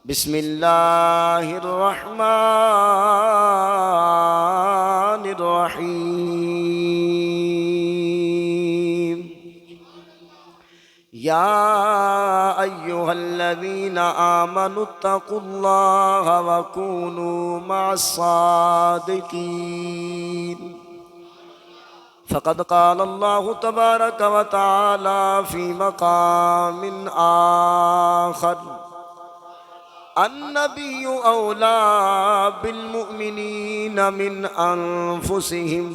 بسم اللہ الرحمن الرحیم یا ایہا الذین آمنوا اتقوا اللہ وکونوا مع الصادقین فقد قال اللہ تبارک وتعالی فی مقام آخر النبی اولا بالمؤمنین من انفسہم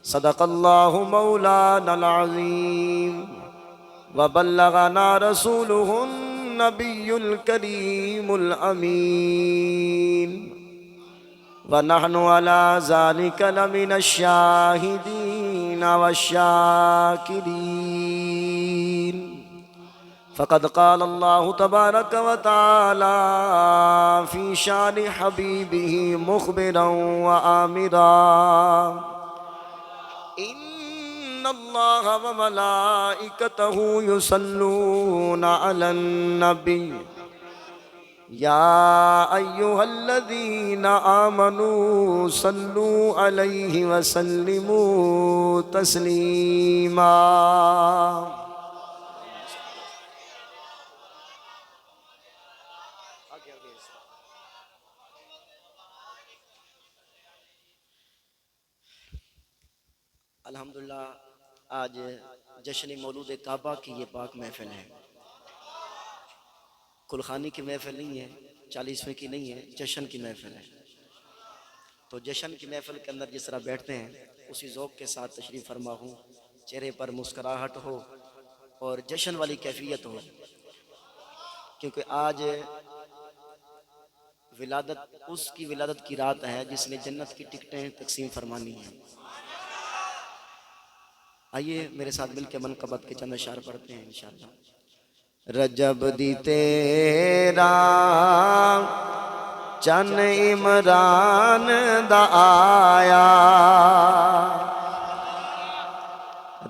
صدق اللہ مولانا العظیم وبلغنا رسولہ النبی الکریم الامین ونحن على ذلك لمن الشاهدين والشاكرين فقد قال الله تبارك وتعالى في شان حبيبه مخبرا وآمرا إن الله وملائكته يصلون على النبي يا أيها الذين آمنوا صلوا عليه وسلموا تسليما الحمدللہ آج جشن مولود کعبہ کی یہ پاک محفل ہے، کلخانی کی محفل نہیں ہے، 40ویں کی نہیں ہے، جشن کی محفل ہے۔ تو جشن کی محفل کے اندر جس طرح بیٹھتے ہیں اسی ذوق کے ساتھ تشریف فرما ہوں، چہرے پر مسکراہٹ ہو اور جشن والی کیفیت ہو، کیونکہ آج ولادت اس کی ولادت کی رات ہے جس نے جنت کی ٹکٹیں تقسیم فرمانی ہیں۔ آئیے میرے ساتھ مل کے منقبت کے چند اشعار پڑھتے ہیں انشاءاللہ۔ رجب دی تیرا چن عمران دا آیا،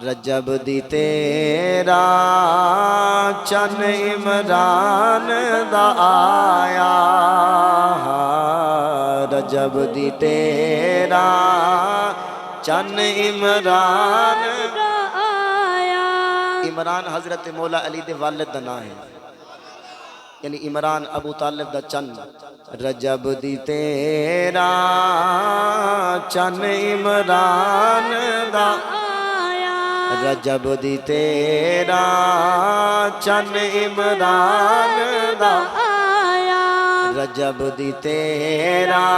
رجب دی تیرا چن عمران دا آیا، رجب دی تیرا چن عمران عمران حضرت مولا علی دے والد دا نام ہے، یعنی عمران ابو طالب دا چن۔ رجب دی تیرا چن عمران دا رجب دی تیرا چن عمران دا رجب دی تیرا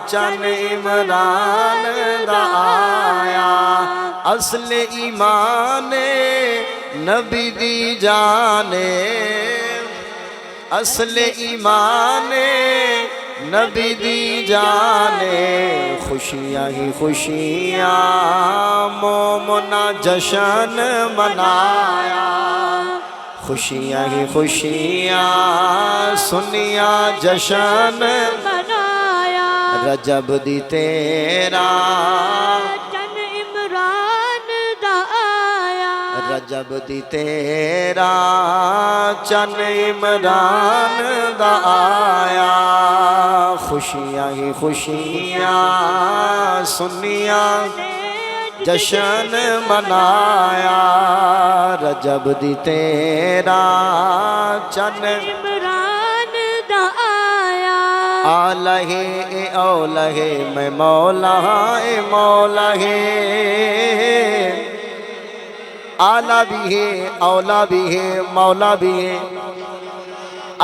چن عمران دا آیا، اصل ایمان نبی دی جانے، اصل ایمان نبی دی جانے، خوشیاں ہی خوشیاں مومنا جشن منایا، خوشیاں ہی خوشیاں سنیا جشن منایا، رجب دی تیرا رجب دی تیرا چن عمران دا آیا، خوشیاں ہی خوشیاں سنیا جشن منایا، رجب دی تیرا چن عمران دا آیا، آلہ اے اولہ میں مولا اے مولا ہے، آلہ بھی ہے اولا بھی ہے مولا بھی ہے۔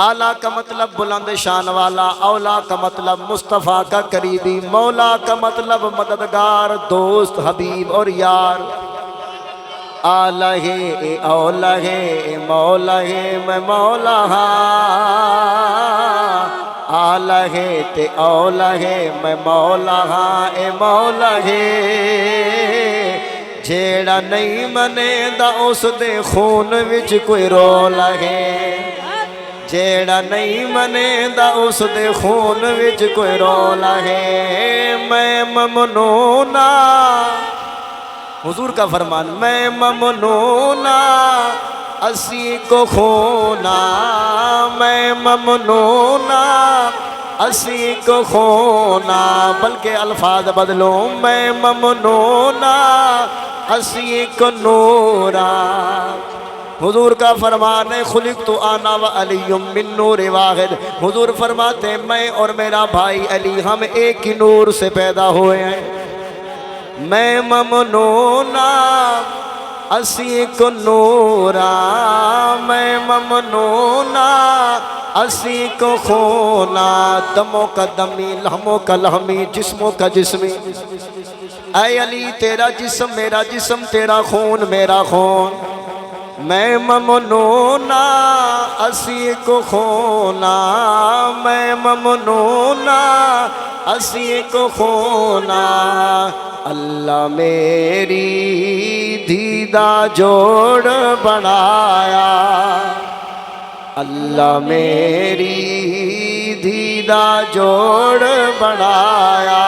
آلہ کا مطلب بلند شان والا، اولا کا مطلب مصطفیٰ کا قریبی، مولا کا مطلب مددگار دوست حبیب اور یار۔ آلہ ہے اے اولا ہے اے مولا ہے میں مولا ہاں، آلہ ہے تے اولا ہے میں مولا ہاں اے مولا ہے، جیڑا نہیں منے دا اس دے خون وچ کوئی رولا ہے، جیڑا نہیں منے دا اس دے خون وچ کوئی رولا ہے، میں ممنونا حضور کا فرمان، میں ممنونا اسی کو خونا میں ممنونا اسی کو خونا بلکہ الفاظ بدلوں میں ممنونا اسی کو نورا حضور کا فرمان ہے خلقت انا و علی من نور واحد حضور فرماتے ہیں میں اور میرا بھائی علی ہم ایک ہی نور سے پیدا ہوئے ہیں میں ممنونا اسی کو نورا میں ممنونا اسی کو خونا دموں کا دمی لہموں کا لہمی جسموں کا جسمی اے علی تیرا جسم میرا جسم تیرا خون میرا خون میں ممنونا اسی کو خونا میں ممنونا اسی کو خونا اللہ میری دیدہ جوڑ بنایا اللہ میری دیدہ جوڑ بنایا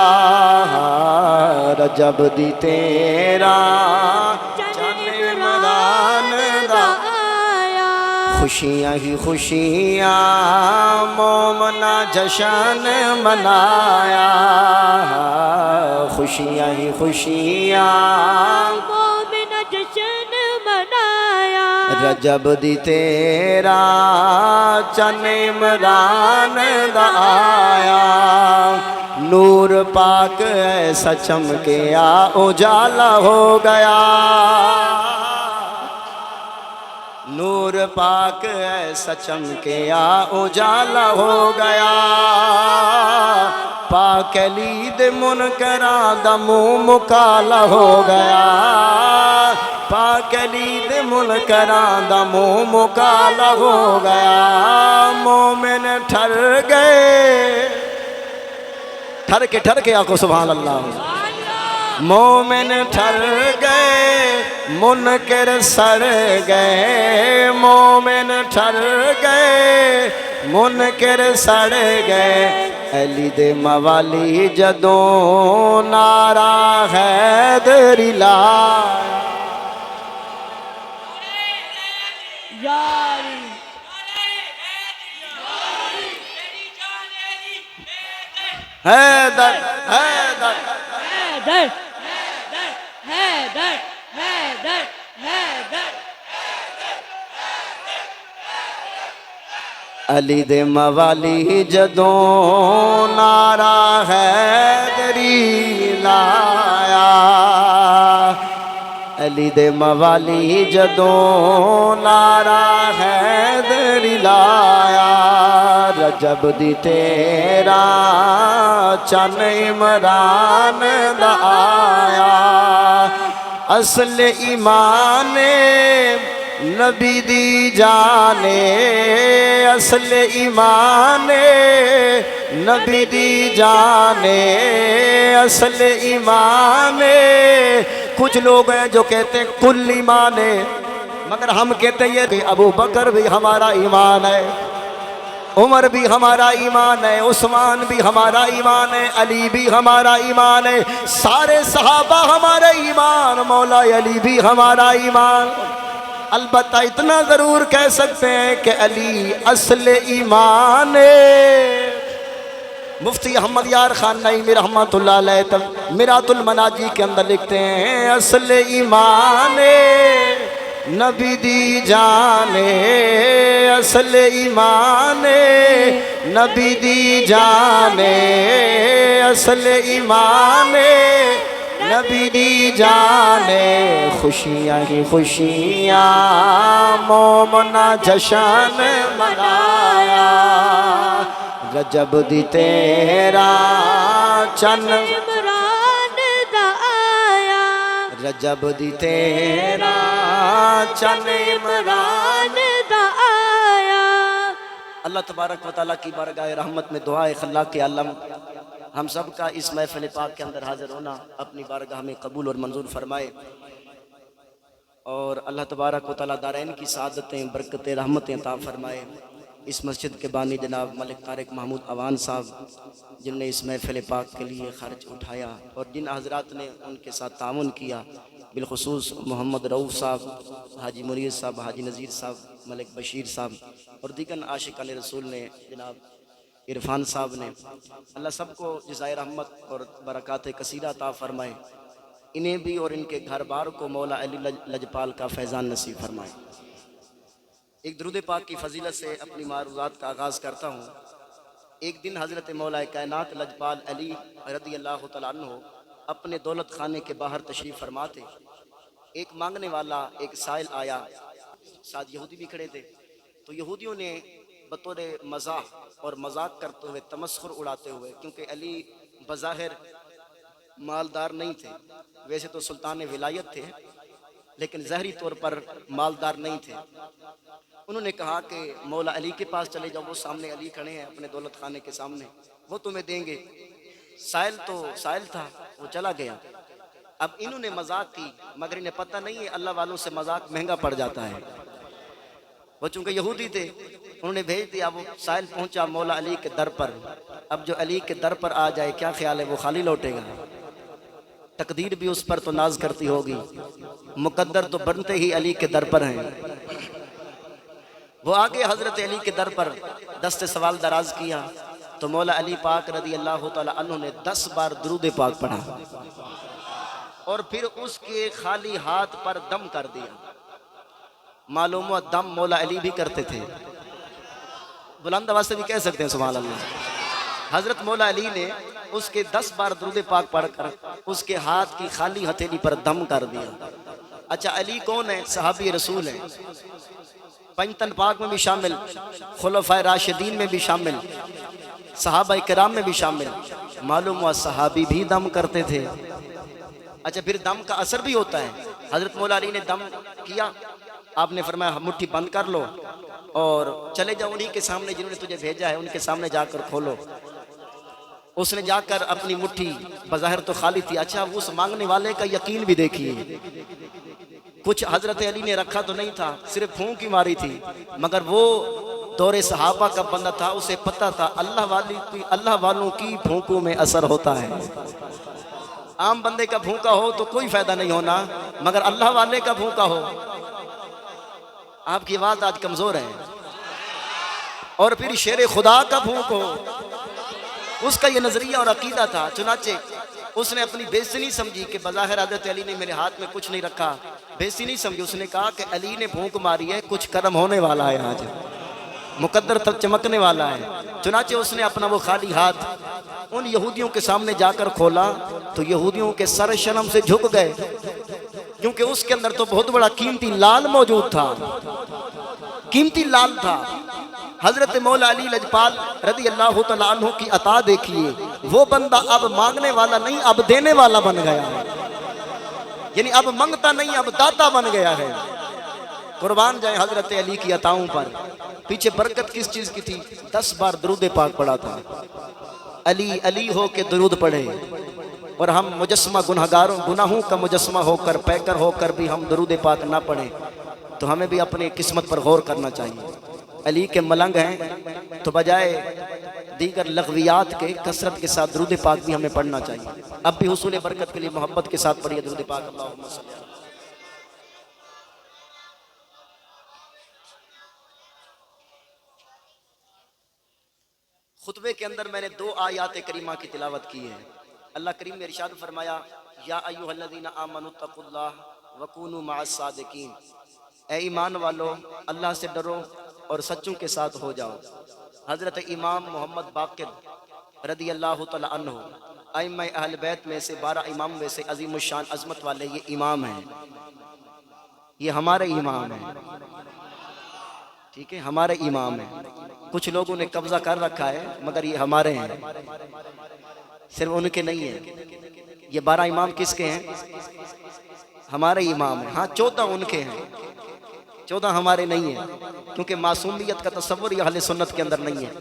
رجب دی تیرا خوشیاں ہی خوشیاں مومنا جشن منایا خوشیاں ہی خوشیاں مومنا جشن منایا رجب دی تیرا چن عمران دا آیا نور پاک ایسا چمکیا اجالا ہو گیا نور پاک ایسا چمکیا اجالا ہو گیا پاک علی دے منکراں دا منہ مکالا ہو گیا پاک علی دے منکراں دا منہ مکالا ہو گیا مومن ٹھر گئے ٹھر کے آقو سبحان اللہ مومن ٹھر گئے منکر سڑ گئے مومن ٹھر گئے منکر سڑ گئے علی دے موالی جدوں نعرہ حیدری لایا حیدر حیدر حیدر حیدر حیدر حیدر علی دے موالی جدوں نعرہ حیدری لایا علی دے موالی جدوں نعرہ حیدری لایا رجب دی تیرا چن عمران دا آیا اصل ایمان نبی دی جانے اصل ایمان نبی دی جانے اصل ایمان کچھ لوگ ہیں جو کہتے ہیں کل ایمان ہے مگر ہم کہتے ہیں کہ ابو بکر بھی ہمارا ایمان ہے عمر بھی ہمارا ایمان ہے عثمان بھی ہمارا ایمان ہے علی بھی ہمارا ایمان ہے سارے صحابہ ہمارا ایمان مولا علی بھی ہمارا ایمان البتہ اتنا ضرور کہہ سکتے ہیں کہ علی اصل ایمان ہے مفتی احمد یار خان نعیمی رحمت اللہ علیہ میرات المناجی کے اندر لکھتے ہیں اصل ایمان نبی دی جانے اصل ایمان نبی دی جانے اصل ایمان نبی دی جانے خوشیاں ہی خوشیاں مومنا جشن منایا رجب دی تیرا چن عمران دا آیا رجب دی تیرا چن عمران دا آیا اللہ تبارک و تعالیٰ کی بارگاہ رحمت میں دعائے خلاق عالم ہم سب کا اس محفل پاک کے اندر حاضر ہونا اپنی بارگاہ میں قبول اور منظور فرمائے اور اللہ تبارک و تعالیٰ دارین کی سعادتیں برکتیں رحمتیں عطا فرمائے اس مسجد کے بانی جناب ملک طارق محمود اوان صاحب جن نے اس محفل پاک کے لیے خرچ اٹھایا اور جن حضرات نے ان کے ساتھ تعاون کیا بالخصوص محمد رؤوف صاحب، حاجی منیر صاحب، حاجی نذیر صاحب، ملک بشیر صاحب اور دیگر عاشقان رسول نے، جناب عرفان صاحب نے، اللہ سب کو جزائے رحمت اور برکات کثیرہ عطا فرمائے، انہیں بھی اور ان کے گھر بار کو مولا علی لجپال کا فیضان نصیب فرمائے۔ ایک درود پاک کی فضیلت سے اپنی معروضات کا آغاز کرتا ہوں۔ ایک دن حضرت مولا کائنات لجپال علی رضی اللہ تعالیٰ عنہ اپنے دولت خانے کے باہر تشریف فرما تھے۔ ایک مانگنے والا، ایک سائل آیا، ساتھ یہودی بھی کھڑے تھے، تو یہودیوں نے بطور مزاح اور مذاق کرتے ہوئے، تمسخر اڑاتے ہوئے، کیونکہ علی بظاہر مالدار نہیں تھے، ویسے تو سلطان ولایت تھے لیکن ظاہری طور پر مالدار نہیں تھے، انہوں نے کہا کہ مولا علی کے پاس چلے جاؤ، وہ سامنے علی کھڑے ہیں اپنے دولت خانے کے سامنے، وہ تمہیں دیں گے۔ سائل تو سائل تھا، وہ چلا گیا۔ اب انہوں نے مذاق کی، مگر انہیں پتہ نہیں ہے اللہ والوں سے مذاق مہنگا پڑ جاتا ہے۔ وہ چونکہ یہودی تھے، انہوں نے بھیج دیا، وہ سائل پہنچا مولا علی کے در پر۔ اب جو علی کے در پر آ جائے، کیا خیال ہے وہ خالی لوٹے گا؟ تقدیر بھی اس پر تو ناز کرتی ہوگی، مقدر تو بنتے ہی علی کے در پر ہیں۔ وہ آگے حضرت علی کے در پر دست سوال دراز کیا تو مولا علی پاک رضی اللہ تعالی عنہ نے 10 بار درود پاک پڑھا اور پھر اس کے خالی ہاتھ پر دم کر دیا۔ معلوم ہوا دم مولا علی بھی کرتے تھے، بلند آواز سے بھی کہہ سکتے ہیں سبحان اللہ۔ حضرت مولا علی نے اس کے 10 بار درود پاک پڑھ کر اس کے ہاتھ کی خالی ہتھیلی پر دم کر دیا۔ اچھا علی کون ہے؟ صحابی رسول ہیں، پنجتن پاک میں بھی شامل، خلفائے راشدین میں بھی شامل، صحابہ کرام میں بھی شامل۔ معلوم ہوا صحابی بھی دم کرتے تھے۔ اچھا پھر دم کا اثر بھی ہوتا ہے۔ حضرت مولا علی نے دم کیا، آپ نے فرمایا مٹھی بند کر لو اور چلے جاؤ انہی کے سامنے جنہوں نے تجھے بھیجا ہے، ان کے سامنے جا کر کھولو۔ اس نے جا کر اپنی مٹھی بظاہر تو خالی تھی، اچھا اس مانگنے والے کا یقین بھی دیکھیے، کچھ حضرت علی نے رکھا تو نہیں تھا، صرف پھونک ہی ماری تھی، مگر وہ دور صحابہ کا بندہ تھا، اسے پتہ تھا اللہ والوں کی پھونکوں میں اثر ہوتا ہے۔ عام بندے کا پھونکا ہو تو کوئی فائدہ نہیں ہونا، مگر اللہ والے کا پھونکا ہو۔ آپ کی آواز آج کمزور ہے۔ اور پھر شیر خدا کا پھونک ہو، اس کا یہ نظریہ اور عقیدہ تھا، چنانچہ اس نے اپنی بےزتی نہیں سمجھی کہ بظاہر حضرت علی نے میرے ہاتھ میں کچھ نہیں رکھا، بےزتی نہیں سمجھی، اس نے کہا کہ علی نے پھونک ماری ہے، کچھ کرم ہونے والا ہے، آج مقدر تب چمکنے والا ہے۔ چنانچہ اس نے اپنا وہ خالی ہاتھ ان یہودیوں کے سامنے جا کر کھولا تو یہودیوں کے سر شرم سے جھک گئے، کیونکہ اس کے اندر تو بہت بڑا قیمتی لال موجود تھا، قیمتی لال تھا۔ حضرت مولا علی لجپال رضی اللہ تعالیٰ عنہ کی عطا دیکھیے، وہ بندہ اب مانگنے والا نہیں، اب دینے والا بن گیا ہے، یعنی اب منگتا نہیں، اب داتا بن گیا ہے۔ قربان جائے حضرت علی کی عطاؤں پر۔ پیچھے برکت کس چیز کی تھی؟ 10 بار درود پاک پڑھا تھا۔ علی علی ہو کے درود پڑھے، اور ہم مجسمہ گناہوں کا مجسمہ ہو کر، پیکر ہو کر بھی ہم درود پاک نہ پڑھیں تو ہمیں بھی اپنی قسمت پر غور کرنا چاہیے۔ علی کے ملنگ ہیں تو بجائے دیگر لغویات کے کثرت کے ساتھ درود پاک بھی ہمیں پڑھنا چاہیے۔ اب بھی حصول برکت کے لیے محبت کے ساتھ پڑھیے درود پاک۔ اللہم صلی اللہ۔ خطبے کے اندر میں نے 2 آیات کریمہ کی تلاوت کی ہے۔ اللہ کریم نے ارشاد فرمایا، یا ایھا الذین آمنوا اتقوا اللہ وکونوا مع الصادقین، اے ایمان والو اللہ سے ڈرو اور سچوں کے ساتھ ہو جاؤ۔ حضرت امام محمد باقر رضی اللہ تعالی عنہ ائمہ اہل بیت میں سے 12 امام میں سے عظیم الشان عظمت والے یہ امام ہیں، یہ ہمارے امام ہیں، ٹھیک ہے، ہمارے امام ہیں۔ کچھ لوگوں نے قبضہ کر رکھا ہے مگر یہ ہمارے ہیں، صرف ان کے نہیں ہیں۔ یہ 12 امام کس کے ہیں؟ ہمارے امام ہیں۔ ہاں 14 ان کے ہیں، 14 ہمارے نہیں ہیں، کیونکہ معصومیت کا تصور یہ اہل سنت کے اندر نہیں ہے۔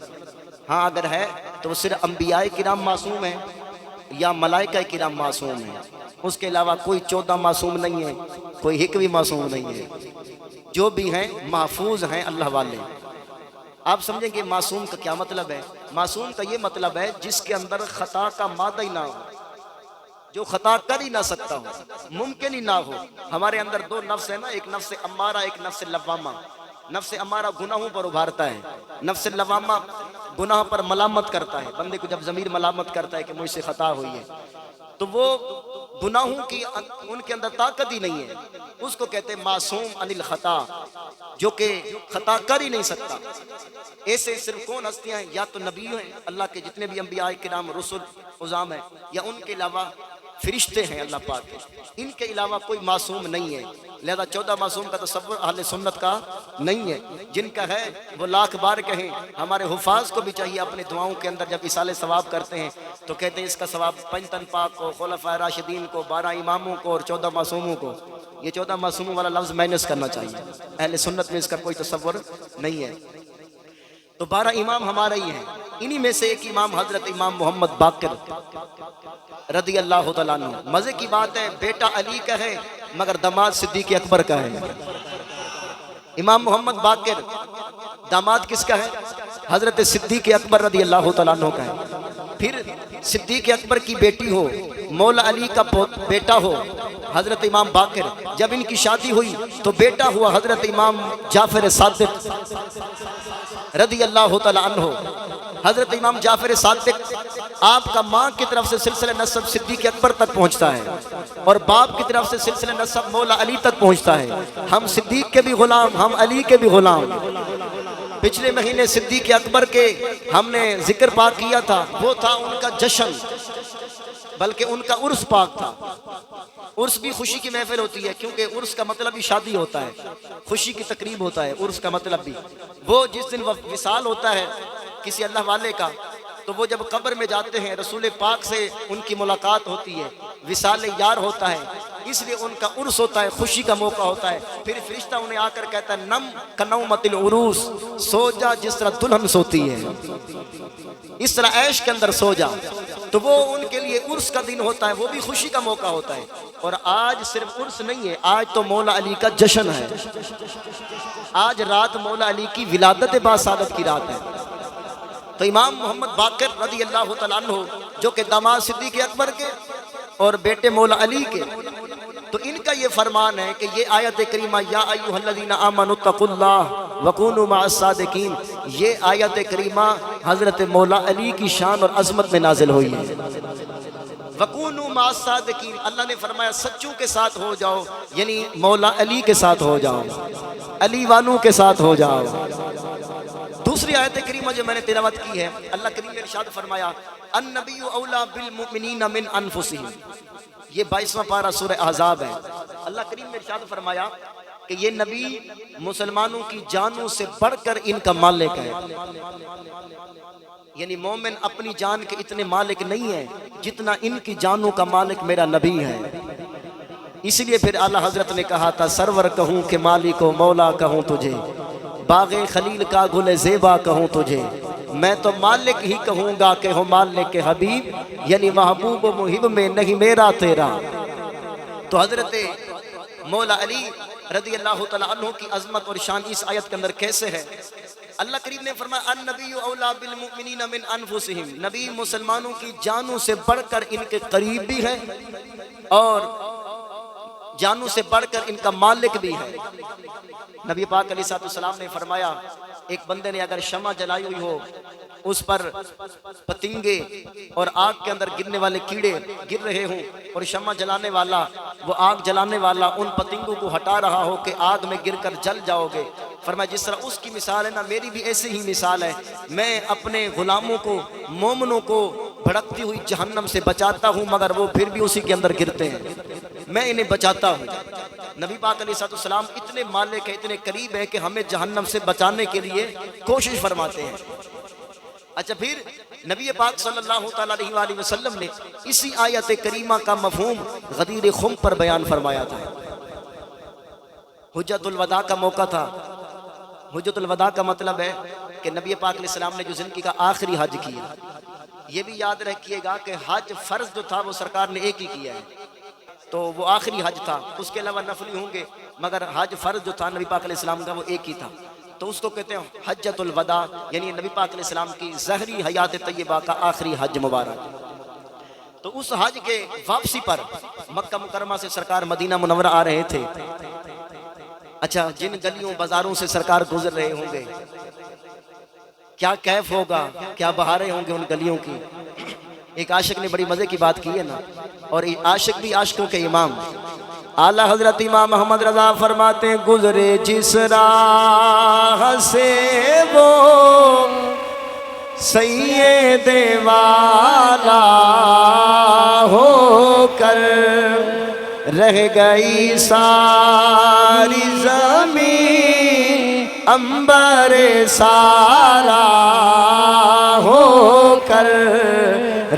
ہاں اگر ہے تو وہ صرف انبیاء کرام معصوم ہیں یا ملائکہ کرام معصوم ہیں، اس کے علاوہ کوئی 14 معصوم نہیں ہے، کوئی ایک بھی معصوم نہیں ہے۔ جو بھی ہیں محفوظ ہیں اللہ والے۔ آپ سمجھیں کہ معصوم کا کیا مطلب ہے؟ معصوم کا یہ مطلب ہے جس کے اندر خطا کا مادہ ہی نہ ہو، جو خطا کر ہی نہ سکتا ہو، ممکن ہی نہ ہو۔ ہمارے اندر دو نفس ہے نا، ایک نفس امارہ، ایک نفس لوامہ۔ نفس امارہ گناہوں پر ابھارتا ہے، نفس لوامہ گناہ پر ملامت کرتا ہے۔ بندے کو جب ضمیر ملامت کرتا ہے کہ مجھ سے خطا ہوئی ہے، تو وہ گناہوں کی ان کے اندر طاقت ہی نہیں ہے، اس کو کہتے ہیں معصوم عن الخطا، جو کہ خطا کر ہی نہیں سکتا۔ ایسے صرف کون ہستیاں ہیں؟ یا تو نبی ہیں، اللہ کے جتنے بھی انبیاء کرام رسل عظام ہیں، یا ان کے علاوہ فرشتے ہیں اللہ پاک کے، ان کے علاوہ کوئی معصوم نہیں ہے۔ لہذا 14 معصوم کا تصور اہل سنت کا نہیں ہے، جن کا ہے وہ لاکھ بار کہیں۔ ہمارے حفاظ کو بھی چاہیے اپنے دعاؤں کے اندر جب اصال ثواب کرتے ہیں تو کہتے ہیں اس کا ثواب پنجتن پاک کو، خلفائے راشدین کو، 12 اماموں کو اور 14 معصوموں کو۔ یہ 14 معصوموں والا لفظ مائنس کرنا چاہیے، اہل سنت میں اس کا کوئی تصور نہیں ہے۔ تو 12 امام ہمارے ہی ہیں، انہی میں سے ایک امام حضرت امام محمد باقر رضی اللہ تعالیٰ عنہ۔ مزے کی بات ہے، بیٹا علی کا ہے مگر داماد صدیق اکبر کا ہے۔ امام محمد باقر داماد کس کا ہے؟ حضرت صدیق اکبر رضی اللہ تعالیٰ عنہ کا ہے۔ پھر صدیق اکبر کی بیٹی ہو، مولا علی کا بیٹا ہو حضرت امام باقر، جب ان کی شادی ہوئی تو بیٹا ہوا حضرت امام جعفر صادق رضی اللہ تعالیٰ عنہ۔ حضرت امام جعفر صادق آپ کا ماں کی طرف سے سلسلہ نسب صدیق اکبر تک پہنچتا ہے اور باپ کی طرف سے سلسلہ نسب مولا علی تک پہنچتا ہے۔ ہم صدیق کے بھی غلام، ہم علی کے بھی غلام۔ پچھلے مہینے صدیق اکبر کے ہم نے ذکر پاک کیا تھا، وہ تھا ان کا جشن، بلکہ ان کا عرس پاک تھا۔ عرس بھی خوشی کی محفل ہوتی ہے، کیونکہ عرس کا مطلب بھی شادی ہوتا ہے، خوشی کی تقریب ہوتا ہے عرس کا مطلب بھی۔ وہ جس دن وصال ہوتا ہے کسی اللہ والے کا، تو وہ جب قبر میں جاتے ہیں رسول پاک سے ان کی ملاقات ہوتی ہے، وصال یار ہوتا ہے، اس لیے ان کا عرس ہوتا ہے، خوشی کا موقع ہوتا ہے۔ پھر فرشتہ انہیں آ کر کہتا ہے نم کنومت العروس، سو جا جس طرح دلہن سوتی ہے، اس طرح عیش کے اندر سو جا۔ تو وہ ان کے لیے عرس کا دن ہوتا ہے، وہ بھی خوشی کا موقع ہوتا ہے۔ اور آج صرف عرس نہیں ہے، آج تو مولا علی کا جشن ہے۔ آج رات مولا علی کی ولادت باسعادت کی رات ہے۔ تو امام محمد باقر رضی اللہ تعالیٰ عنہ، جو کہ داماد صدیق اکبر کے اور بیٹے مولا علی کے، تو ان کا یہ فرمان ہے کہ یہ آیت کریمہ یا ایھا الذین آمنوا اتقوا اللہ وکونوا مع الصادقین، یہ آیت کریمہ حضرت مولا علی کی شان اور عظمت میں نازل ہوئی ہے۔ وکونوا مع الصادقین، اللہ نے فرمایا سچوں کے ساتھ ہو جاؤ، یعنی مولا علی کے ساتھ ہو جاؤ، علی وانوں کے ساتھ ہو جاؤ۔ دوسری آیت کریمہ جو میں نے تلاوت کی ہے، اللہ کریم نے ارشاد فرمایا النبی اولی بالمؤمنین من انفسہم، یہ 22واں پارہ سورہ احزاب ہے۔ اللہ کریم نے ارشاد فرمایا کہ یہ نبی مسلمانوں کی جانوں سے بڑھ کر ان کا مالک ہے، یعنی مومن اپنی جان کے اتنے مالک نہیں ہیں جتنا ان کی جانوں کا مالک میرا نبی ہے۔ اس لیے پھر اعلیٰ حضرت نے کہا تھا سرور کہوں کہ مالک و مولا کہوں تجھے، باغ خلیل کا گل زیبا کہوں تجھے، میں تو مالک ہی کہوں گا کہ ہو مالک حبیب، یعنی محبوب و محب میں نہیں میرا تیرا۔ تو حضرت مولا علی رضی اللہ تعالیٰ عنہ کی عظمت اور شان اس آیت کے اندر کیسے ہے؟ اللہ کریم نے فرمایا النبی اولی بالمؤمنین من انفسہم، نبی مسلمانوں کی جانوں سے بڑھ کر ان کے قریب بھی ہے اور جانوں سے بڑھ کر ان کا مالک بھی ہے۔ نبی پاک علیہ السلام نے فرمایا ایک بندے نے اگر شمع جلائی ہوئی ہو، اس پر پتنگے اور آگ کے اندر گرنے والے کیڑے گر رہے ہوں اور شمع جلانے والا، وہ آگ جلانے والا ان پتنگوں کو ہٹا رہا ہو کہ آگ میں گر کر جل جاؤ گے، فرمایا جس طرح اس کی مثال ہے نا، میری بھی ایسے ہی مثال ہے، میں اپنے غلاموں کو، مومنوں کو بھڑکتی ہوئی جہنم سے بچاتا ہوں مگر وہ پھر بھی اسی کے اندر گرتے ہیں، میں انہیں بچاتا ہوں۔ نبی پاک علیہ السلام اتنے مالک ہیں، اتنے قریب ہیں کہ ہمیں جہنم سے بچانے کے لیے کوشش فرماتے ہیں۔ اچھا پھر نبی پاک صلی اللہ تعالیٰ علیہ وآلہ وسلم نے اسی آیت کریمہ کا مفہوم غدیر خم پر بیان فرمایا تھا۔ حجت الوداع کا موقع تھا۔ حجت الوداع کا مطلب ہے کہ نبی پاک علیہ السلام نے جو زندگی کا آخری حج کیا، یہ بھی یاد رکھیے گا کہ حج فرض جو تھا وہ سرکار نے ایک ہی کیا ہے، تو وہ آخری حج تھا، اس کے علاوہ نفلی ہوں گے، مگر حج فرض جو تھا نبی پاک علیہ السلام کا وہ ایک ہی تھا، تو اس کو کہتے ہیں حجت الوداع، یعنی نبی پاک علیہ السلام کی ظاہری حیات طیبہ کا آخری حج مبارک۔ تو اس حج کے واپسی پر مکہ مکرمہ سے سرکار مدینہ منورہ آ رہے تھے. اچھا جن گلیوں بازاروں سے سرکار گزر رہے ہوں گے کیا کیف ہوگا, کیا بہاریں ہوں گے ان گلیوں کی. ایک عاشق نے بڑی مزے کی بات کی ہے نا, اور عاشق بھی عاشقوں کے امام اعلی حضرت امام محمد رضا فرماتے ہیں گزرے جس راہ سے وہ سید والا ہو کر رہ گئی ساری زمین عنبر سارا ہو کر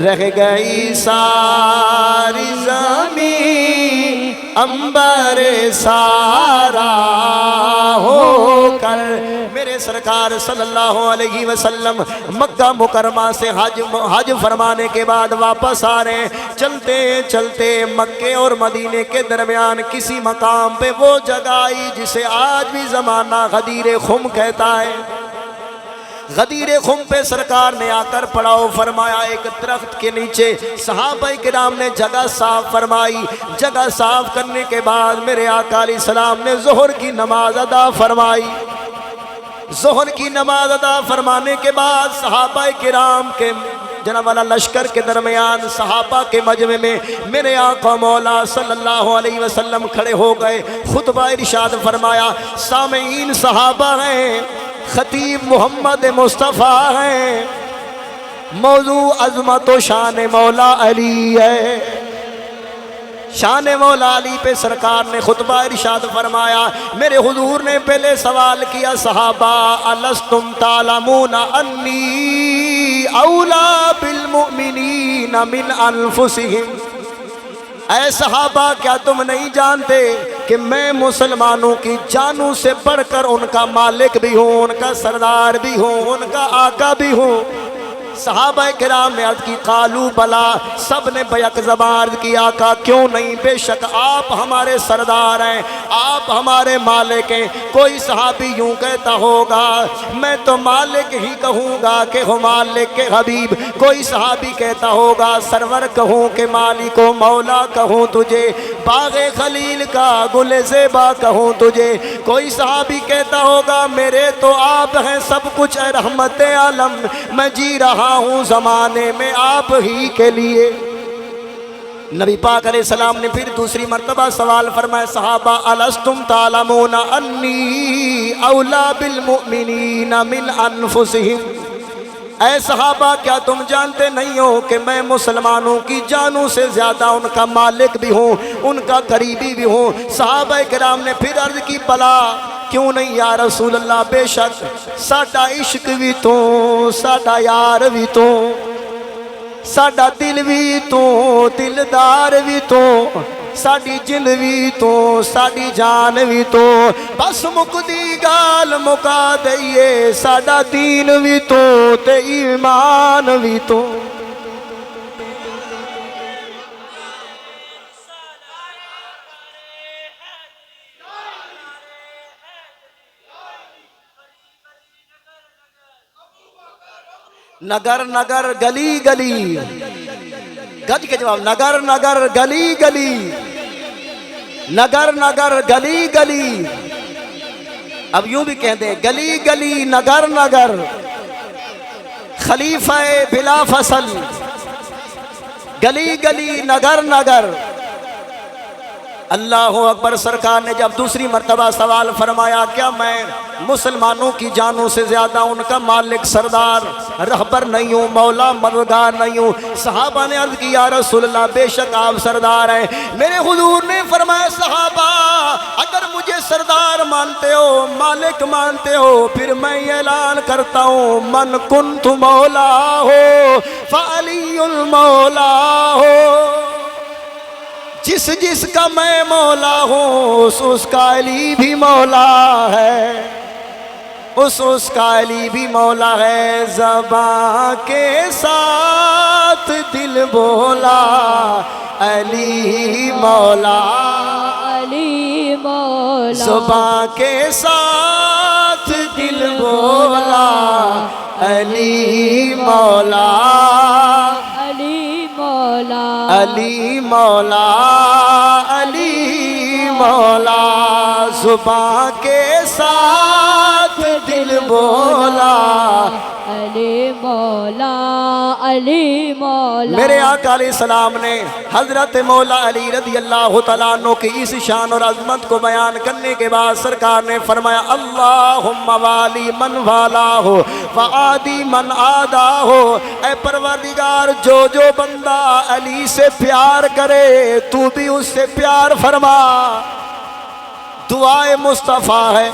رہ گئی ساری زمین عنبر سارا ہو کر. میرے سرکار صلی اللہ علیہ وسلم مکہ مکرمہ سے حج فرمانے کے بعد واپس آ رہے ہیں. چلتے چلتے مکے اور مدینے کے درمیان کسی مقام پہ وہ جگہ آئی جسے آج بھی زمانہ غدیر خم کہتا ہے. غدیر خم پہ سرکار نے آ کر پڑاؤ فرمایا. ایک درخت کے نیچے صحابہ کرام نے جگہ صاف فرمائی. جگہ صاف کرنے کے بعد میرے آقا علیہ السلام نے ظہر کی نماز ادا فرمائی. ظہر کی نماز ادا فرمانے کے بعد صحابہ کرام کے جناب والا لشکر کے درمیان صحابہ کے مجمع میں میرے آقا مولا صلی اللہ علیہ وسلم کھڑے ہو گئے. خطبہ ارشاد فرمایا. سامعین صحابہ ہیں, خطیب محمد مصطفیٰ ہیں, موضوع عظمت و شان مولا علی ہے. شان مولا علی پہ سرکار نے خطبہ ارشاد فرمایا. میرے حضور نے پہلے سوال کیا صحابہ الستم تعلمون انی اولا بالمؤمنین من انفسہم. اے صحابہ کیا تم نہیں جانتے کہ میں مسلمانوں کی جانوں سے بڑھ کر ان کا مالک بھی ہوں, ان کا سردار بھی ہوں, ان کا آقا بھی ہوں. صحابہ کرام نے عرض کی قالو بلا, سب نے بیک زبان عرض کی آقا کیوں نہیں, بے شک آپ ہمارے سردار ہیں, آپ ہمارے مالک ہیں. کوئی صحابی یوں کہتا ہوگا میں تو مالک ہی کہوں گا کہ ہو مالک کے حبیب. کوئی صحابی کہتا ہوگا سرور کہوں کہ مالک و مولا کہوں تجھے, باغ خلیل کا گل زیبا کہوں تجھے. کوئی صحابی کہتا ہوگا میرے تو آپ ہیں سب کچھ اے رحمت عالم, میں جی رہا ہوں زمانے میں آپ ہی کے لیے. نبی پاک علیہ السلام نے پھر دوسری مرتبہ سوال فرمایا صحابہ الستم تعلمون انی اولا بالمؤمنین من انفسہم. اے صحابہ کیا تم جانتے نہیں ہو کہ میں مسلمانوں کی جانوں سے زیادہ ان کا مالک بھی ہوں, ان کا قریبی بھی ہوں. صحابہ کرام نے پھر عرض کی بلا کیوں نہیں یا رسول اللہ, بے شک ساڈا عشق بھی تو, ساڈا یار بھی تو, ساڈا دل بھی تو, دلدار بھی تو, ساڈی جند بھی تو, ساڈی جان بھی تو. بس مکدی گال مکا دئیے, ساڈا دین بھی تو تے ایمان بھی تو. نگر نگر گلی گلی, گج کے جواب نگر نگر گلی گلی, نگر نگر گلی گلی. اب یوں بھی کہہ دیں گلی گلی نگر نگر, خلیفہ بلا فصل, گلی گلی نگر نگر. اللہ اکبر. سرکار نے جب دوسری مرتبہ سوال فرمایا کیا میں مسلمانوں کی جانوں سے زیادہ ان کا مالک سردار رہبر نہیں ہوں, مولا مددگار نہیں ہوں. صحابہ نے عرض کی یا رسول اللہ بے شک آپ سردار ہیں. میرے حضور نے فرمایا صحابہ اگر مجھے سردار مانتے ہو, مالک مانتے ہو, پھر میں یہ اعلان کرتا ہوں من کنت مولا ہو فعلی المولا ہو. جس جس کا میں مولا ہوں اس کا علی بھی مولا ہے, اس کا علی بھی مولا ہے. زباں کے ساتھ دل بولا علی مولا, علی مولا. زباں کے ساتھ دل بولا علی مولا, علی مولا. علی مولا علی مولا زباں کے ساتھ دل بولا علی مولا علی مولا میرے آقا علیہ السلام نے حضرت مولا علی رضی اللہ تعالیٰ عنہ کی اس شان اور عظمت کو بیان کرنے کے بعد سرکار نے فرمایا اللہم والی من والا ہو وعادی من آدھا ہو، اے پروردگار جو بندہ علی سے پیار کرے تو بھی اس سے پیار فرما۔ دعائے مصطفیٰ ہے،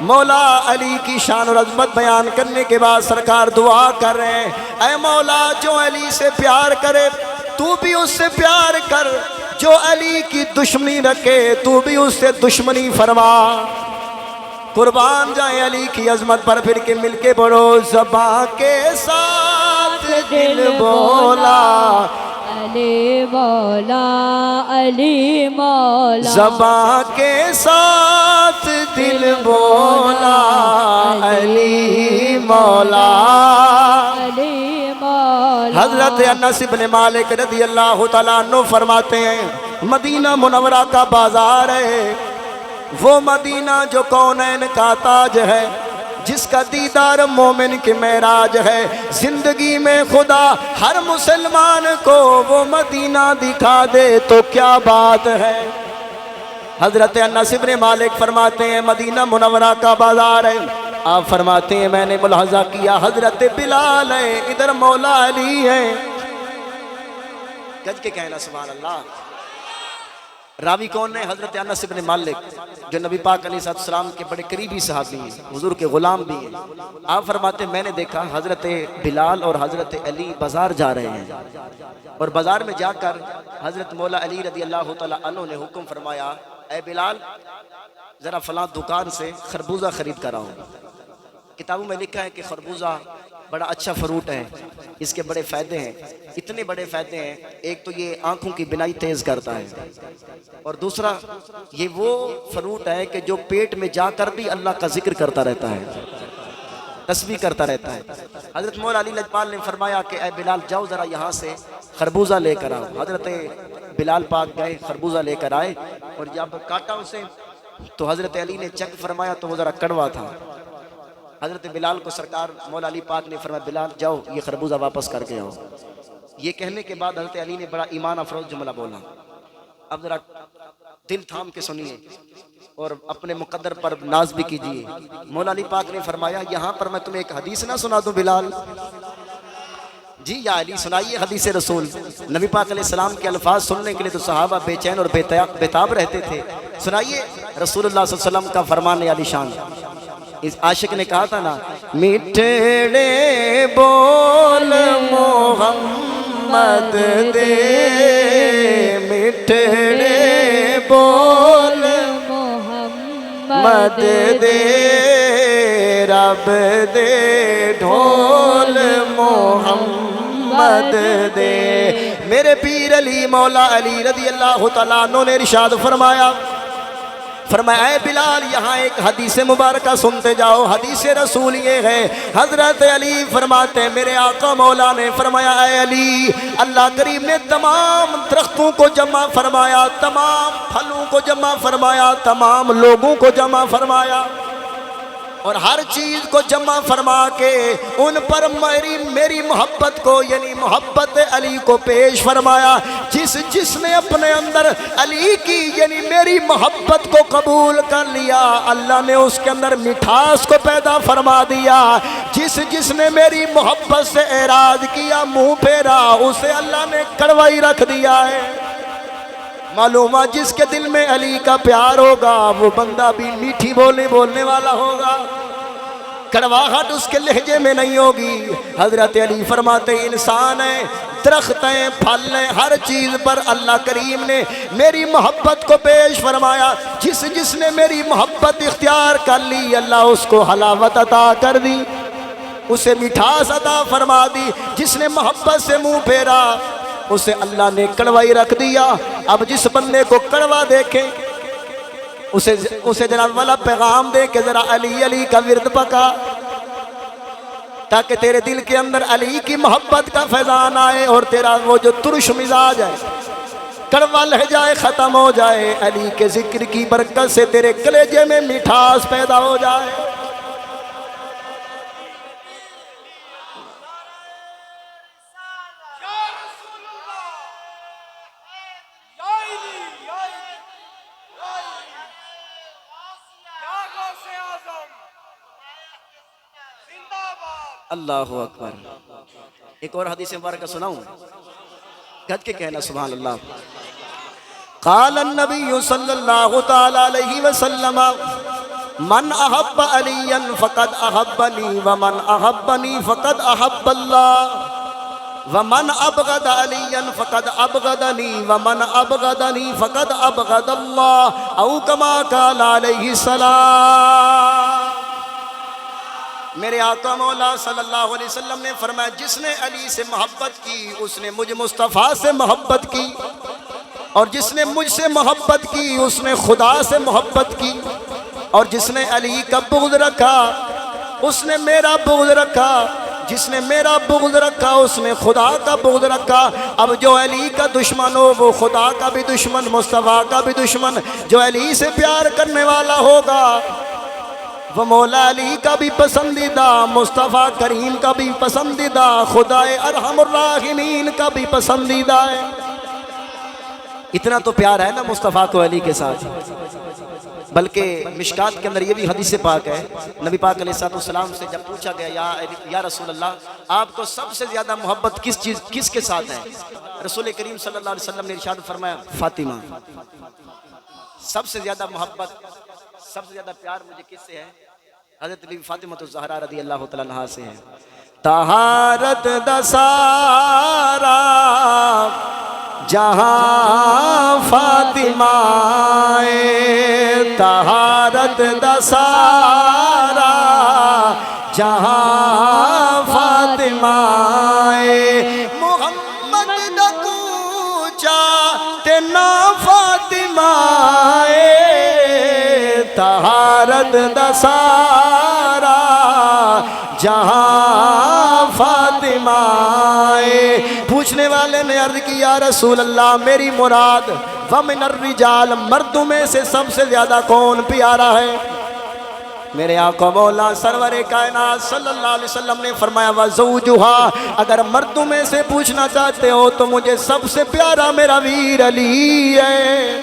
مولا علی کی شان اور عظمت بیان کرنے کے بعد سرکار دعا کر رہے ہیں، اے مولا جو علی سے پیار کرے تو بھی اس سے پیار کر، جو علی کی دشمنی رکھے تو بھی اس سے دشمنی فرما۔ قربان جائیں علی کی عظمت پر، پھر کے مل کے پڑھو زباں کے ساتھ دل بولا علی مولا علی مولا زباں کے ساتھ دل بولا علی مولا علی مولا۔ حضرت انس بن مالک رضی اللہ تعالیٰ عنہ فرماتے ہیں مدینہ منورہ کا بازار ہے وہ مدینہ جو کونین کا تاج ہے، جس کا دیدار مومن کی معراج ہے۔ زندگی میں خدا ہر مسلمان کو وہ مدینہ دکھا دے تو کیا بات ہے۔ حضرت انس بن مالک فرماتے ہیں مدینہ منورہ کا بازار ہے، آپ فرماتے ہیں میں نے ملاحظہ کیا حضرت بلال ہے، ادھر مولا علی ہے۔ گج کے کہنا سبحان اللہ۔ راوی کون ہے؟ حضرت انس بن مالک جو نبی پاک علیہ السلام کے بڑے قریبی صحابی ہیں، حضور کے غلام بھی ہیں۔ آپ فرماتے ہیں میں نے دیکھا حضرت بلال اور حضرت علی بازار جا رہے ہیں، اور بازار میں جا کر حضرت مولا علی رضی اللہ تعالیٰ عنہ نے حکم فرمایا اے بلال ذرا فلاں دکان سے خربوزہ خرید کر آؤ۔ کتابوں میں لکھا ہے کہ خربوزہ بڑا اچھا فروٹ ہے، اس کے بڑے فائدے ہیں، اتنے بڑے فائدے ہیں، ایک تو یہ آنکھوں کی بینائی تیز کرتا ہے، اور دوسرا یہ وہ فروٹ ہے کہ جو پیٹ میں جا کر بھی اللہ کا ذکر کرتا رہتا ہے، تسبیح کرتا رہتا ہے۔ حضرت مولا علی لجپال نے فرمایا کہ اے بلال جاؤ ذرا یہاں سے خربوزہ لے کر آؤ۔ حضرت بلال پاک گئے، خربوزہ لے کر آئے، اور جب کاٹا اسے تو حضرت علی نے چک فرمایا تو وہ ذرا کڑوا تھا۔ حضرت بلال کو سرکار مولا علی پاک نے فرمایا بلال جاؤ یہ خربوزہ واپس کر کے آؤ۔ یہ کہنے کے بعد حضرت علی نے بڑا ایمان افروز جملہ بولا، اب ذرا دل تھام کے سنیے اور اپنے مقدر پر ناز بھی کیجیے۔ مولا علی پاک نے فرمایا یہاں پر میں تمہیں ایک حدیث نہ سنا دوں بلال؟ جی یا علی سنائیے حدیث رسول۔ نبی پاک علیہ السلام کے الفاظ سننے کے لیے تو صحابہ بے چین اور بےتاب رہتے تھے۔ سنائیے رسول اللہ صلی اللہ علیہ وسلم کا فرمان علی شان۔ اس عاشق نے کہا تھا نا میٹھڑے بول محمد دے، میٹھڑے بول محمد دے، رب دے ڈھول محمد دے۔ میرے پیر علی مولا علی رضی اللہ تعالیٰ عنہ نے ارشاد فرمایا اے بلال یہاں ایک حدیث مبارکہ سنتے جاؤ۔ حدیث رسول یہ ہے، حضرت علی فرماتے ہیں میرے آقا مولا نے فرمایا اے علی اللہ کریم نے تمام درختوں کو جمع فرمایا، تمام پھلوں کو جمع فرمایا، تمام لوگوں کو جمع فرمایا، اور ہر چیز کو جمع فرما کے ان پر میری محبت کو یعنی محبت علی کو پیش فرمایا۔ جس نے اپنے اندر علی کی یعنی میری محبت کو قبول کر لیا اللہ نے اس کے اندر مٹھاس کو پیدا فرما دیا۔ جس نے میری محبت سے اعراض کیا منہ پھیرا اسے اللہ نے کڑوائی رکھ دیا ہے۔ معلوم ہے جس کے دل میں علی کا پیار ہوگا وہ بندہ بھی میٹھی بولنے والا ہوگا، کڑواہٹ اس کے لہجے میں نہیں ہوگی۔ حضرت علی فرماتے انسان ہیں، درخت ہیں، پھل ہیں، ہر چیز پر اللہ کریم نے میری محبت کو پیش فرمایا۔ جس نے میری محبت اختیار کر لی اللہ اس کو حلاوت عطا کر دی، اسے مٹھاس عطا فرما دی۔ جس نے محبت سے منہ پھیرا اسے اللہ نے کڑوائی رکھ دیا۔ اب جس بندے کو کڑوا دیکھیں اسے جناب والا پیغام دے کہ ذرا علی علی کا ورد پکا۔ تاکہ تیرے دل کے اندر علی کی محبت کا فیضان آئے اور تیرا وہ جو ترش مزاج ہے، کڑوا لہجہ ختم ہو جائے، علی کے ذکر کی برکت سے تیرے کلیجے میں مٹھاس پیدا ہو جائے۔ اللہ اکبر۔ ایک اور حدیث مبارکہ سناؤں، گھٹ کے کہنا سبحان اللہ۔ قال النبی صلی اللہ تعالی علیہ وسلم من احب علیا فقد احبنی ومن احبنی فقد احب اللہ ومن ابغض علیا فقد ابغضنی ومن ابغضنی فقد ابغض اللہ او کما قال علیہ السلام۔ میرے آقا مولا صلی اللہ علیہ وسلم نے فرمایا جس نے علی سے محبت کی اس نے مجھ مصطفیٰ سے محبت کی، اور جس نے مجھ سے محبت کی اس نے خدا سے محبت کی، اور جس نے علی کا بغض رکھا اس نے میرا بغض رکھا، جس نے میرا بغض رکھا اس نے خدا کا بغض رکھا۔ اب جو علی کا دشمن ہو وہ خدا کا بھی دشمن، مصطفیٰ کا بھی دشمن۔ جو علی سے پیار کرنے والا ہوگا وہ مولا علی کا بھی پسندیدہ، مصطفیٰ کریم کا بھی پسندیدہ، خدا ارحم الراحمین کا بھی پسندیدہ ہے۔ اتنا تو پیار ہے نا مصطفیٰ کو علی کے ساتھ۔ بلکہ مشکات کے اندر یہ بھی حدیث پاک ہے، نبی پاک علیہ السلام سے جب پوچھا گیا یا رسول اللہ آپ کو سب سے زیادہ محبت کس کے ساتھ ہے؟ رسول کریم صلی اللہ علیہ وسلم نے ارشاد فرمایا فاطمہ۔ سب سے زیادہ محبت، سب سے زیادہ پیار مجھے کس سے ہے؟ حضرت بی بی فاطمہ الزہرا رضی اللہ تعالیٰ عنہا سے ہے۔ طہارت دسارا جہاں فاطمہ، طہارت دسارا جہاں فاطمہ، محمد دا کوچا تے نا فاطمہ، طہارت دسارا جہاں فاطمہ۔ پوچھنے والے نے عرض کی یا رسول اللہ میری مراد ومن الرجال، مردوں میں سے سب سے زیادہ کون پیارا ہے؟ میرے آقا مولا سرور کائنات صلی اللہ علیہ وسلم نے فرمایا وزوجہا، اگر مردوں میں سے پوچھنا چاہتے ہو تو مجھے سب سے پیارا میرا ویر علی ہے۔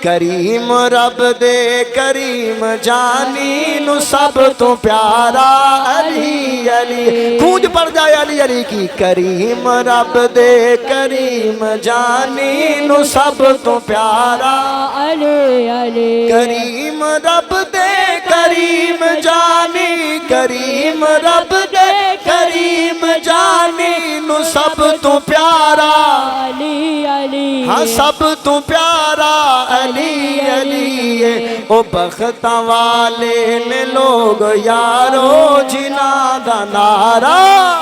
کریم رب دے کریم جانی نو سب تو پیارا علی علی، گونج پڑ جائے علی علی کی۔ کریم رب دے کریم جانی نو سب تو پیارا علی علی، کریم رب دے کریم جانی، کریم رب دے کریم جانی نو سب تو پیارا علی علی، ہاں سب تو پیارا علی علی ہے۔ او بختاں والے نے لوگ یارو جناں دا نعرہ،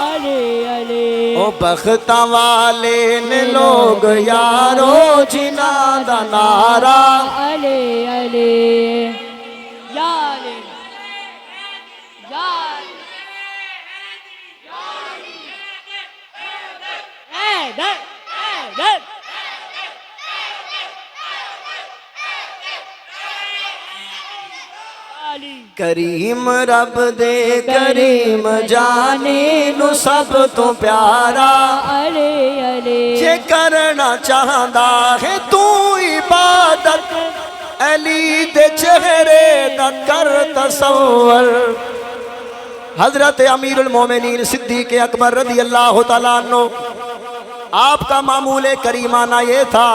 علی علی، او بختاں والے نے لوگ یارو جناں دا نعرہ، علی علی، یا علی، یا علی، حیدر حیدر، کریم رب دے کریم جانی نو سب تو پیارا علی علی، جے کرنا چاہندا ہے تو عبادت علی دے چہرے دا کر تصور۔ حضرت امیر المومنین صدیق اکبر رضی اللہ تعالیٰ عنہ، آپ کا معمول کریمانہ یہ تھا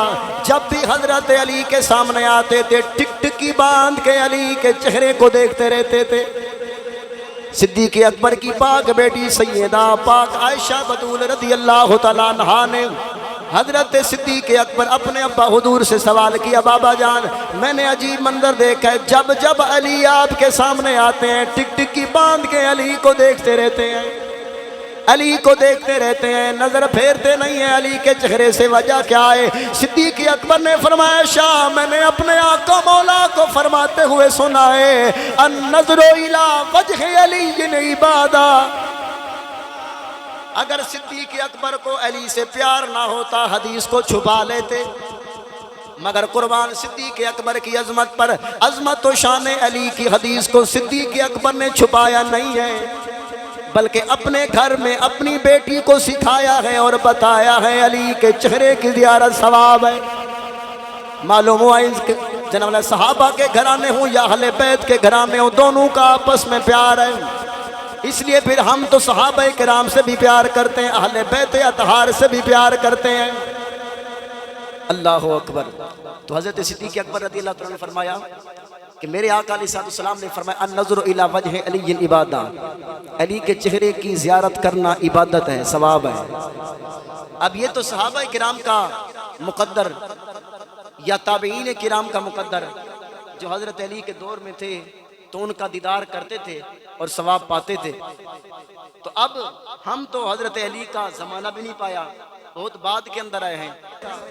جب بھی حضرت علی کے سامنے آتے تھے ٹک ٹکی باندھ کے علی کے چہرے کو دیکھتے رہتے تھے۔ صدیق اکبر کی پاک بیٹی سیدہ پاک عائشہ بطول رضی اللہ تعالیٰ عنہا نے حضرت صدیق اکبر اپنے ابا حضور سے سوال کیا بابا جان میں نے عجیب منظر دیکھا ہے، جب جب علی آپ کے سامنے آتے ہیں ٹک ٹکی باندھ کے علی کو دیکھتے رہتے ہیں، علی کو دیکھتے رہتے ہیں، نظر پھیرتے نہیں ہیں علی کے چہرے سے، وجہ کیا ہے؟ صدیق اکبر نے فرمایا شاہ میں نے اپنے آقا مولا کو فرماتے ہوئے سنا ہے النظر الی وجہ علی عبادہ، اگر صدیق اکبر کو علی سے پیار نہ ہوتا حدیث کو چھپا لیتے، مگر قربان صدیق اکبر کی عظمت پر، عظمت و شان علی کی حدیث کو صدیق اکبر نے چھپایا نہیں ہے، بلکہ اپنے گھر میں اپنی بیٹی کو سکھایا ہے اور بتایا ہے علی کے چہرے کی زیارت ثواب ہے۔ معلوم ہوا جناب صحابہ کے گھرانے ہوں یا اہل بیت کے گھرانے ہوں، دونوں کا آپس میں پیار ہے۔ اس لیے پھر ہم تو صحابہ کرام سے بھی پیار کرتے ہیں، اہل بیت اطہار سے بھی پیار کرتے ہیں۔ اللہ اکبر۔ تو حضرت صدیق اکبر رضی اللہ عنہ نے فرمایا کہ میرے آقا علیہ السلام نے فرمایا النظر الی وجہ علی عبادہ، علی کے چہرے کی زیارت کرنا عبادت ہے، ثواب ہے۔ اب یہ تو صحابہ کرام کا مقدر یا تابعین کرام کا مقدر جو حضرت علی کے دور میں تھے تو ان کا دیدار کرتے تھے اور ثواب پاتے تھے۔ تو اب ہم تو حضرت علی کا زمانہ بھی نہیں پایا، بہت بعد کے اندر آئے ہیں،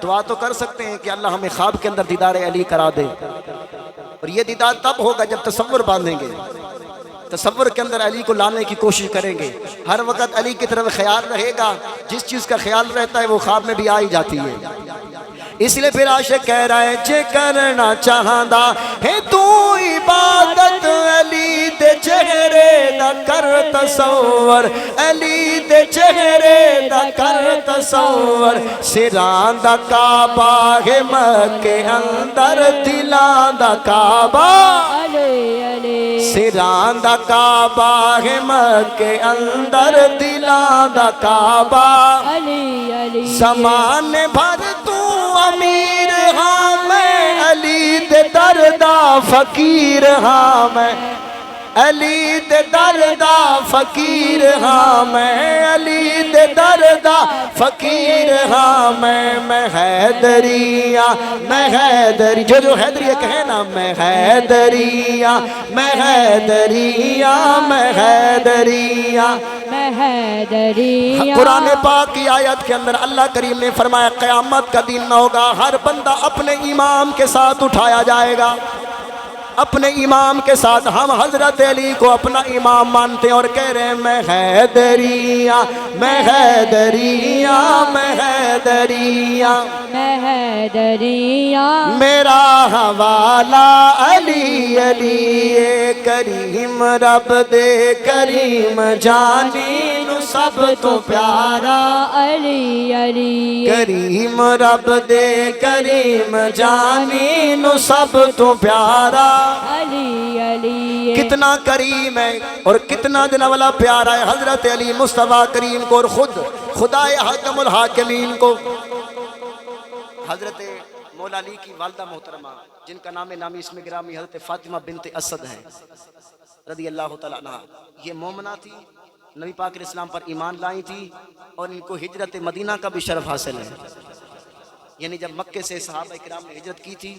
دعا تو کر سکتے ہیں کہ اللہ ہمیں خواب کے اندر دیدار علی کرا دے، اور یہ دیدار تب ہوگا جب تصور باندھیں گے، تصور کے اندر علی کو لانے کی کوشش کریں گے، ہر وقت علی کی طرف خیال رہے گا، جس چیز کا خیال رہتا ہے وہ خواب میں بھی آئی جاتی ہے۔ اس لیے پھر عاشق کہہ رہا ہے جے کرنا چاہندا ہے تو عبادت علی دے چہرے دا کر تصور، علی دے چہرے دا کر تصور، سراں دا کعبہ ہے مکے اندر دلاں دا کعبہ، سراں دا کعبہ ہے مکے اندر دلاں دا کعبہ، زمانے بھر تو امیر ہاں میں علی دے در دا فقیر ہاں میں، علی دے در دا فقیر ہاں میں، علی دے در دا فقیر ہاں میں حیدریاں میں حیدری، جو حیدری کہے نا میں حیدریاں میں حیدریاں میں حیدریاں میں حیدریاں۔ قرآن پاک کی آیت کے اندر اللہ کریم نے فرمایا قیامت کا دن نہ ہوگا، ہر بندہ اپنے امام کے ساتھ اٹھایا جائے گا، اپنے امام کے ساتھ۔ ہم حضرت علی کو اپنا امام مانتے ہیں اور کہہ رہے ہیں میں حیدریاں میں حیدریاں میں حیدریاں میں حیدریاں، میرا حوالہ علی علی کریم رب دے کریم جانی نو سب تو پیارا، علی علی کریم رب دے کریم جانی نو سب تو پیارا، علی علی کتنا کریم ہے اور کتنا جناب والا پیارا ہے حضرت علی مصطفیٰ کریم کو، اور خود خدائے حکم الحاکمین کو۔ حضرت مولا علی کی والدہ محترمہ جن کا نام نامی اسم گرامی حضرت فاطمہ بنت اسد ہے رضی اللہ تعالیٰ عنہ، یہ مومنہ تھی، نبی پاک علیہ السلام پر ایمان لائی تھی، اور ان کو ہجرت مدینہ کا بھی شرف حاصل ہے۔ یعنی جب مکے سے صحابہ کرام نے ہجرت کی تھی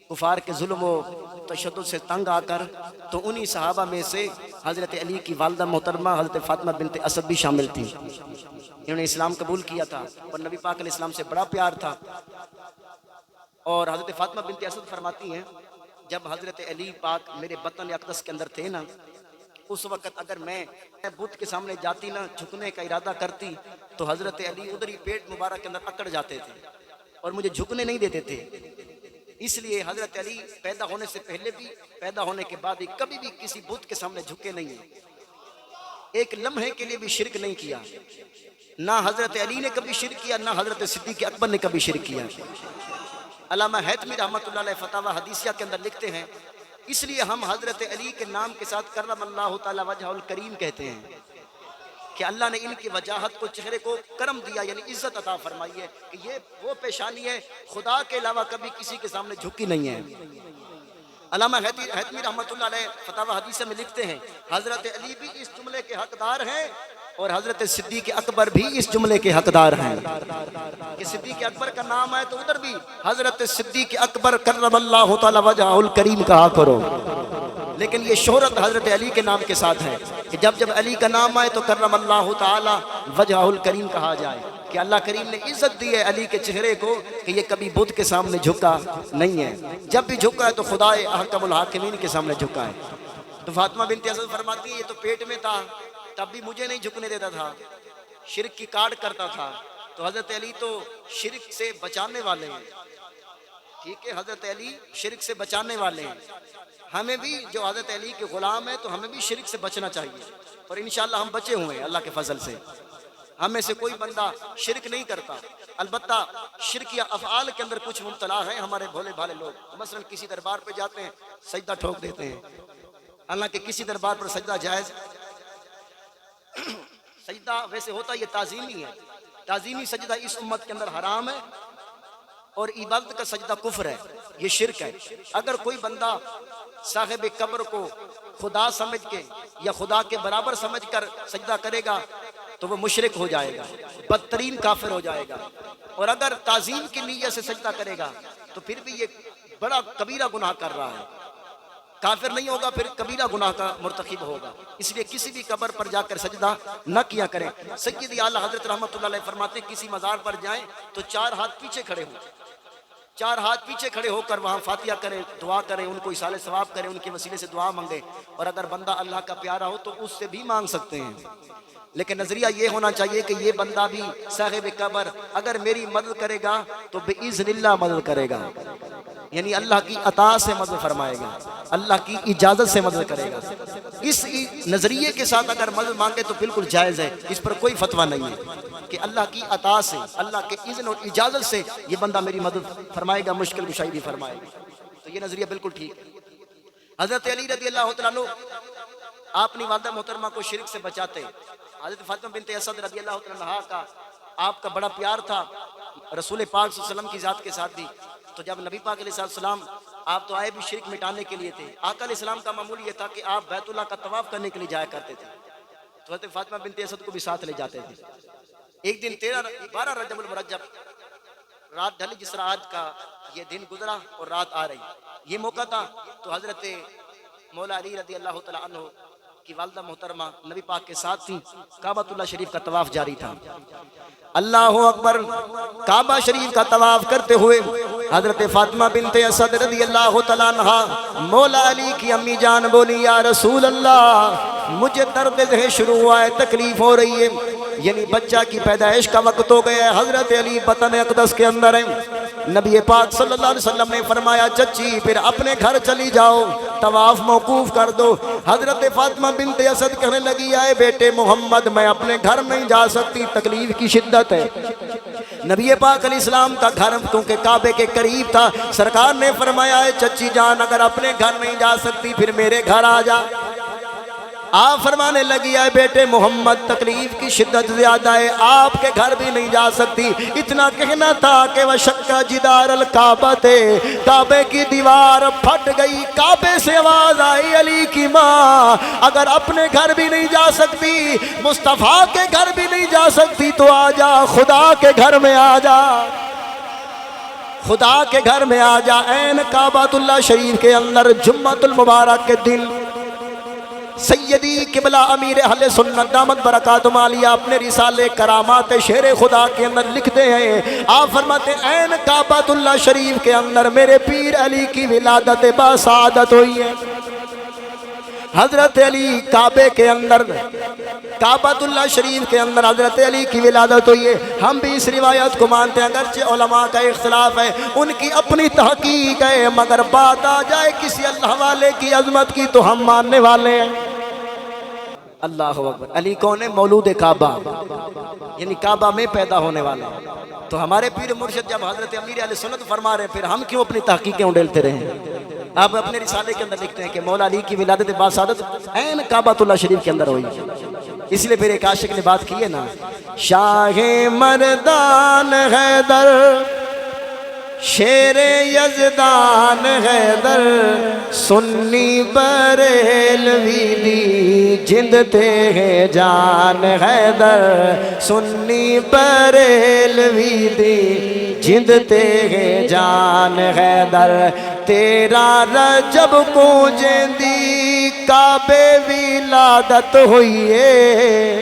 کفار کے ظلم و تشدد سے تنگ آ کر، تو انہی صحابہ میں سے حضرت علی کی والدہ محترمہ حضرت فاطمہ بنت اسد بھی شامل تھی۔ انہوں نے اسلام قبول کیا تھا اور نبی پاک علیہ السلام سے بڑا پیار تھا، اور حضرت فاطمہ بنت اسد فرماتی ہیں جب حضرت علی پاک میرے بطن اقدس کے اندر تھے نا، اس وقت اگر میں بت کے سامنے جاتی نا، جھکنے کا ارادہ کرتی، تو حضرت علی ادھر ہی پیٹ مبارک کے اندر اکڑ جاتے تھے اور مجھے جھکنے نہیں دیتے تھے۔ اس لیے حضرت علی پیدا ہونے سے پہلے بھی، پیدا ہونے کے بعد بھی کبھی بھی کسی بت کے سامنے جھکے نہیں ہیں، ایک لمحے کے لیے بھی شرک نہیں کیا، نہ حضرت علی نے کبھی شرک کیا، نہ حضرت صدیق اکبر نے کبھی شرک کیا۔ علامہ حیثمی رحمۃ اللہ علیہ فتاوی حدیثیہ کے اندر لکھتے ہیں اس لیے ہم حضرت علی کے نام کے ساتھ کرم اللہ تعالی وجہ الکریم کہتے ہیں کہ اللہ نے ان کی وجاہت کو، چہرے کو کرم دیا، یعنی عزت عطا فرمائی ہے کہ یہ وہ پیشانی ہے خدا کے علاوہ کبھی کسی کے سامنے جھکی نہیں ہے۔ علامہ حیثمی رحمۃ اللہ علیہ فتاوی حدیثہ میں لکھتے ہیں حضرت علی بھی اس جملے کے حقدار ہیں اور حضرت صدیق اکبر بھی اس جملے کے حقدار ہیں کہ صدیق اکبر کا نام ہے تو ادھر بھی حضرت صدیق اکبر کرم اللہ تعالی وجہ الکریم کہا کرو، لیکن یہ شہرت حضرت علی کے نام کے ساتھ ہے کہ جب جب علی کا نام آئے تو کرم اللہ تعالی وجہ الکریم کہا جائے کہ اللہ کریم نے عزت دی ہے علی کے چہرے کو کہ یہ کبھی بت کے سامنے جھکا نہیں ہے، جب بھی جھکا ہے تو خدائے احکم الحاکمین کے سامنے جھکا ہے۔ تو فاطمہ بنت اسد فرماتی ہے یہ تو پیٹ میں تھا تب بھی مجھے نہیں جھکنے دیتا تھا، شرک کی کاٹ کرتا تھا، تو حضرت علی تو شرک سے بچانے والے ہیں، ٹھیک ہے، حضرت علی شرک سے بچانے والے ہیں۔ ہمیں بھی جو حضرت علی کے غلام ہیں تو ہمیں بھی شرک سے بچنا چاہیے، اور انشاءاللہ ہم بچے ہوئے ہیں اللہ کے فضل سے۔ ہم میں سے کوئی بندہ شرک نہیں کرتا، البتہ شرکیہ افعال کے اندر کچھ مبتلا ہیں ہمارے بھولے بھالے لوگ، مثلا کسی دربار پہ جاتے ہیں سجدہ ٹھوک دیتے ہیں، حالانکہ کسی دربار پر سجدہ جائز، سجدہ ویسے ہوتا یہ تعظیمی ہے، تعظیمی سجدہ اس امت کے اندر حرام ہے، اور عبادت کا سجدہ کفر ہے، یہ شرک ہے۔ اگر کوئی بندہ صاحب قبر کو خدا سمجھ کے یا خدا کے برابر سمجھ کر سجدہ کرے گا تو وہ مشرک ہو جائے گا، بدترین کافر ہو جائے گا، اور اگر تعظیم کی نیت سے سجدہ کرے گا تو پھر بھی یہ بڑا کبیرہ گناہ کر رہا ہے، کافر نہیں ہوگا، پھر کبیرہ گناہ کا مرتکب ہوگا۔ اس لیے کسی بھی قبر پر جا کر سجدہ نہ کیا کریں۔ سیدی اعلیٰ حضرت رحمۃ اللہ علیہ فرماتے ہیں کسی مزار پر جائیں تو 4 ہاتھ پیچھے کھڑے ہوں، 4 ہاتھ پیچھے کھڑے ہو کر وہاں فاتحہ کریں، دعا کریں، ان کو ایصال ثواب کریں، ان کے وسیلے سے دعا مانگیں، اور اگر بندہ اللہ کا پیارا ہو تو اس سے بھی مانگ سکتے ہیں۔ لیکن نظریہ یہ ہونا چاہیے کہ یہ بندہ بھی صاحب قبر اگر میری مدد کرے گا تو بِإِذْنِ اللہ مدد کرے گا، یعنی اللہ کی عطا سے مدد فرمائے گا، اللہ کی اجازت سے مدد کرے گا۔ اس نظریے کے ساتھ اگر مدد مانگے تو بالکل جائز ہے، اس پر کوئی فتویٰ نہیں ہے کہ اللہ کی عطا سے، اللہ کے اذن اور اجازت سے یہ بندہ میری مدد فرمائے گا، مشکل کشائی بھی فرمائے گا، تو یہ نظریہ بالکل ٹھیک ہے۔ حضرت علی رضی اللہ تعالیٰ عنہ اپنی والدہ محترمہ کو شرک سے بچاتے، حضرت فاطمہ بنت اسد رضی اللہ تعالیٰ عنہ کا آپ کا بڑا پیار تھا رسول پاک صلی اللہ علیہ وسلم کی ذات کے ساتھ بھی، تو جب نبی پاک علیہ السلام آپ تو آئے بھی شرک مٹانے کے لیے تھے، آقا علیہ السلام کا معمول یہ تھا کہ آپ بیت اللہ کا طواف کرنے کے لیے جایا کرتے تھے، تو حضرت فاطمہ بنت اسد کو بھی ساتھ لے جاتے تھے۔ ایک دن 12 رجب المرجب رات ڈھلی، جس رات کا یہ دن گزرا اور رات آ رہی، یہ موقع تھا، تو حضرت مولا علی رضی اللہ تعالیٰ عنہ کی والدہ محترمہ نبی پاک کے ساتھ تھی، کعبۃ اللہ شریف کا طواف جاری تھا۔ اللہ اکبر، کعبہ شریف کا طواف کرتے ہوئے حضرت فاطمہ بنت اسد رضی اللہ تعالیٰ عنہ مولا علی کی امی جان بولی یا رسول اللہ مجھے درد ذہ شروع ہوا ہے، تکلیف ہو رہی ہے، یعنی بچہ کی پیدائش کا وقت ہو گیا ہے، حضرت علی بطن اقدس کے اندر ہیں۔ نبی پاک صلی اللہ علیہ وسلم نے فرمایا چچی پھر اپنے گھر چلی جاؤ، طواف موقوف کر دو۔ حضرت فاطمہ بنت اسد کہنے لگی آئے بیٹے محمد میں اپنے گھر نہیں جا سکتی، تکلیف کی شدت ہے۔ نبی پاک علیہ السلام کا گھر کیونکہ کعبے کے قریب تھا، سرکار نے فرمایا ہے چچی جان اگر اپنے گھر نہیں جا سکتی پھر میرے گھر آ جا۔ آپ فرمانے لگی آئے بیٹے محمد تکلیف کی شدت زیادہ ہے، آپ کے گھر بھی نہیں جا سکتی۔ اتنا کہنا تھا کہ وَشَقَّ جِدَارَ الْكَعْبَةِ، کعبے کی دیوار پھٹ گئی، کعبے سے آواز آئی علی کی ماں اگر اپنے گھر بھی نہیں جا سکتی، مصطفیٰ کے گھر بھی نہیں جا سکتی تو آ جا، خدا کے گھر میں آ جا، خدا کے گھر میں آ جا۔ عین کعبۃ اللہ شریف کے اندر جمعۃ المبارک کے دن سیدی قبلہ امیر اہل سنت دامت برکاتہم عالیہ اپنے رسالے کرامات شیر خدا کے اندر لکھتے ہیں، آپ فرماتے ہیں عین کعبۃ اللہ شریف کے اندر میرے پیر علی کی ولادت باسعادت ہوئی ہے۔ حضرت علی کعبے کے اندر، کعبۃ اللہ شریف کے اندر حضرت علی کی ولادت ہوئی ہے۔ ہم بھی اس روایت کو مانتے ہیں، اگرچہ علماء کا اختلاف ہے، ان کی اپنی تحقیق ہے، مگر بات آ جائے کسی اللہ والے کی عظمت کی تو ہم ماننے والے ہیں۔ اللہ اکبر، علی کون ہے؟ مولود کعبہ، یعنی کعبہ میں پیدا ہونے والا۔ تو ہمارے پیر مرشد جب حضرت امیر اہل سنت فرما رہے ہیں پھر ہم کیوں اپنی تحقیقیں اڈیلتے رہیں؟ آپ اپنے رسالے کے اندر لکھتے ہیں کہ مولا علی کی ولادت باسعادت عین کعبۃ اللہ شریف کے اندر ہوئی، اس لیے پھر ایک عاشق نے بات کی ہے نا، شاہ مردان حیدر شیر یزدان حیدر سنی بریلوی دی جند تے ہے جان حیدر، سنی بریلوی دی جند تے ہے جان حیدر، تیرا رجب کو جیندی کعبے ولادت ہوئی ہے،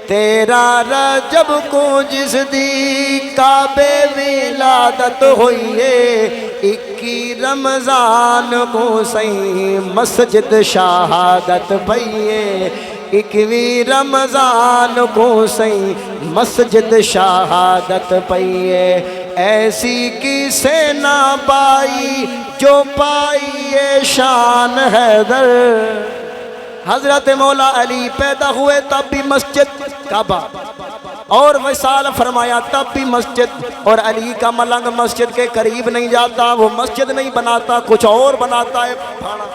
تیرا رجب کو جس دی کعبے ولادت ہوئی ہے، 21 رمضان کو سہی مسجد شہادت پئی ہے، اکویں رمضان کو سی مسجد شہادت پئیے ایسی کسے نہ پائی جو پائی شان حیدر حضرت مولا علی پیدا ہوئے تب بھی مسجد کعبہ اور وصال فرمایا تب بھی مسجد اور علی کا ملنگ مسجد کے قریب نہیں جاتا وہ مسجد نہیں بناتا کچھ اور بناتا ہے پھاڑا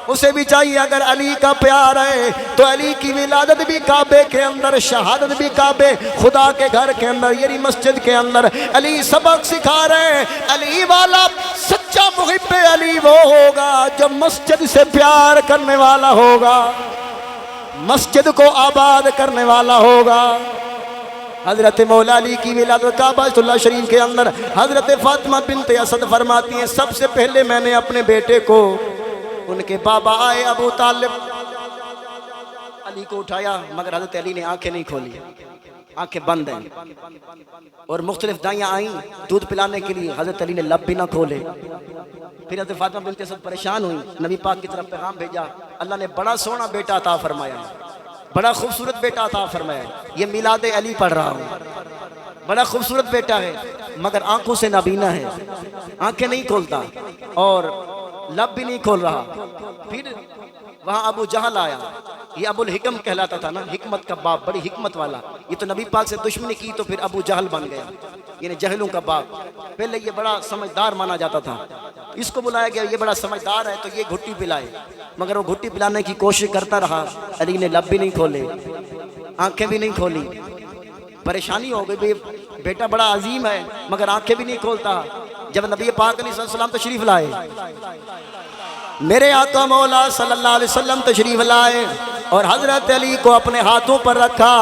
اسے بھی چاہیے اگر علی کا پیار ہے تو علی کی ولادت بھی کعبے کے اندر شہادت بھی کعبے خدا کے گھر کے اندر یعنی مسجد کے اندر علی سبق سکھا رہے ہیں علی والا سچا محب علی وہ ہوگا جو مسجد سے پیار کرنے والا ہوگا مسجد کو آباد کرنے والا ہوگا حضرت مولا علی کی ولادت کعبہ اللہ شریف کے اندر حضرت فاطمہ بنت اسد فرماتی ہیں سب سے پہلے میں نے اپنے بیٹے کو ان کے بابا آئے ابو طالب علی کو اٹھایا مگر حضرت علی نے آنکھیں نہیں کھولی آنکھیں بند ہیں اور مختلف دائیاں آئیں دودھ پلانے کے لیے حضرت علی نے لب بھی نہ کھولے پھر حضرت فاطمہ بنت اسد پریشان ہوئی نبی پاک کی طرف پیغام بھیجا اللہ نے بڑا سونا بیٹا عطا فرمایا بڑا خوبصورت بیٹا عطا فرمایا یہ میلاد علی پڑھ رہا ہوں بڑا خوبصورت بیٹا ہے مگر آنکھوں سے نابینا ہے آنکھیں نہیں کھولتا اور لب بھی نہیں کھول رہا پھر وہاں ابو جہل آیا یہ ابو الحکم کہلاتا تھا نا حکمت کا باپ بڑی حکمت والا یہ تو نبی پاک سے دشمنی کی تو پھر ابو جہل بن گیا یعنی جہلوں کا باپ پہلے یہ بڑا سمجھدار مانا جاتا تھا اس کو بلایا گیا یہ بڑا سمجھدار ہے تو یہ گھٹی پلائے مگر وہ گھٹی پلانے کی کوشش کرتا رہا علی نے لب بھی نہیں کھولے آنکھیں بھی نہیں کھولی پریشانی ہو گئی بیٹا بڑا عظیم ہے مگر آنکھیں بھی نہیں کھولتا جب نبی پاک علیہ السلام تشریف لائے میرے آقا مولا صلی اللہ علیہ وسلم تشریف لائے اور حضرت علی کو اپنے ہاتھوں پر رکھا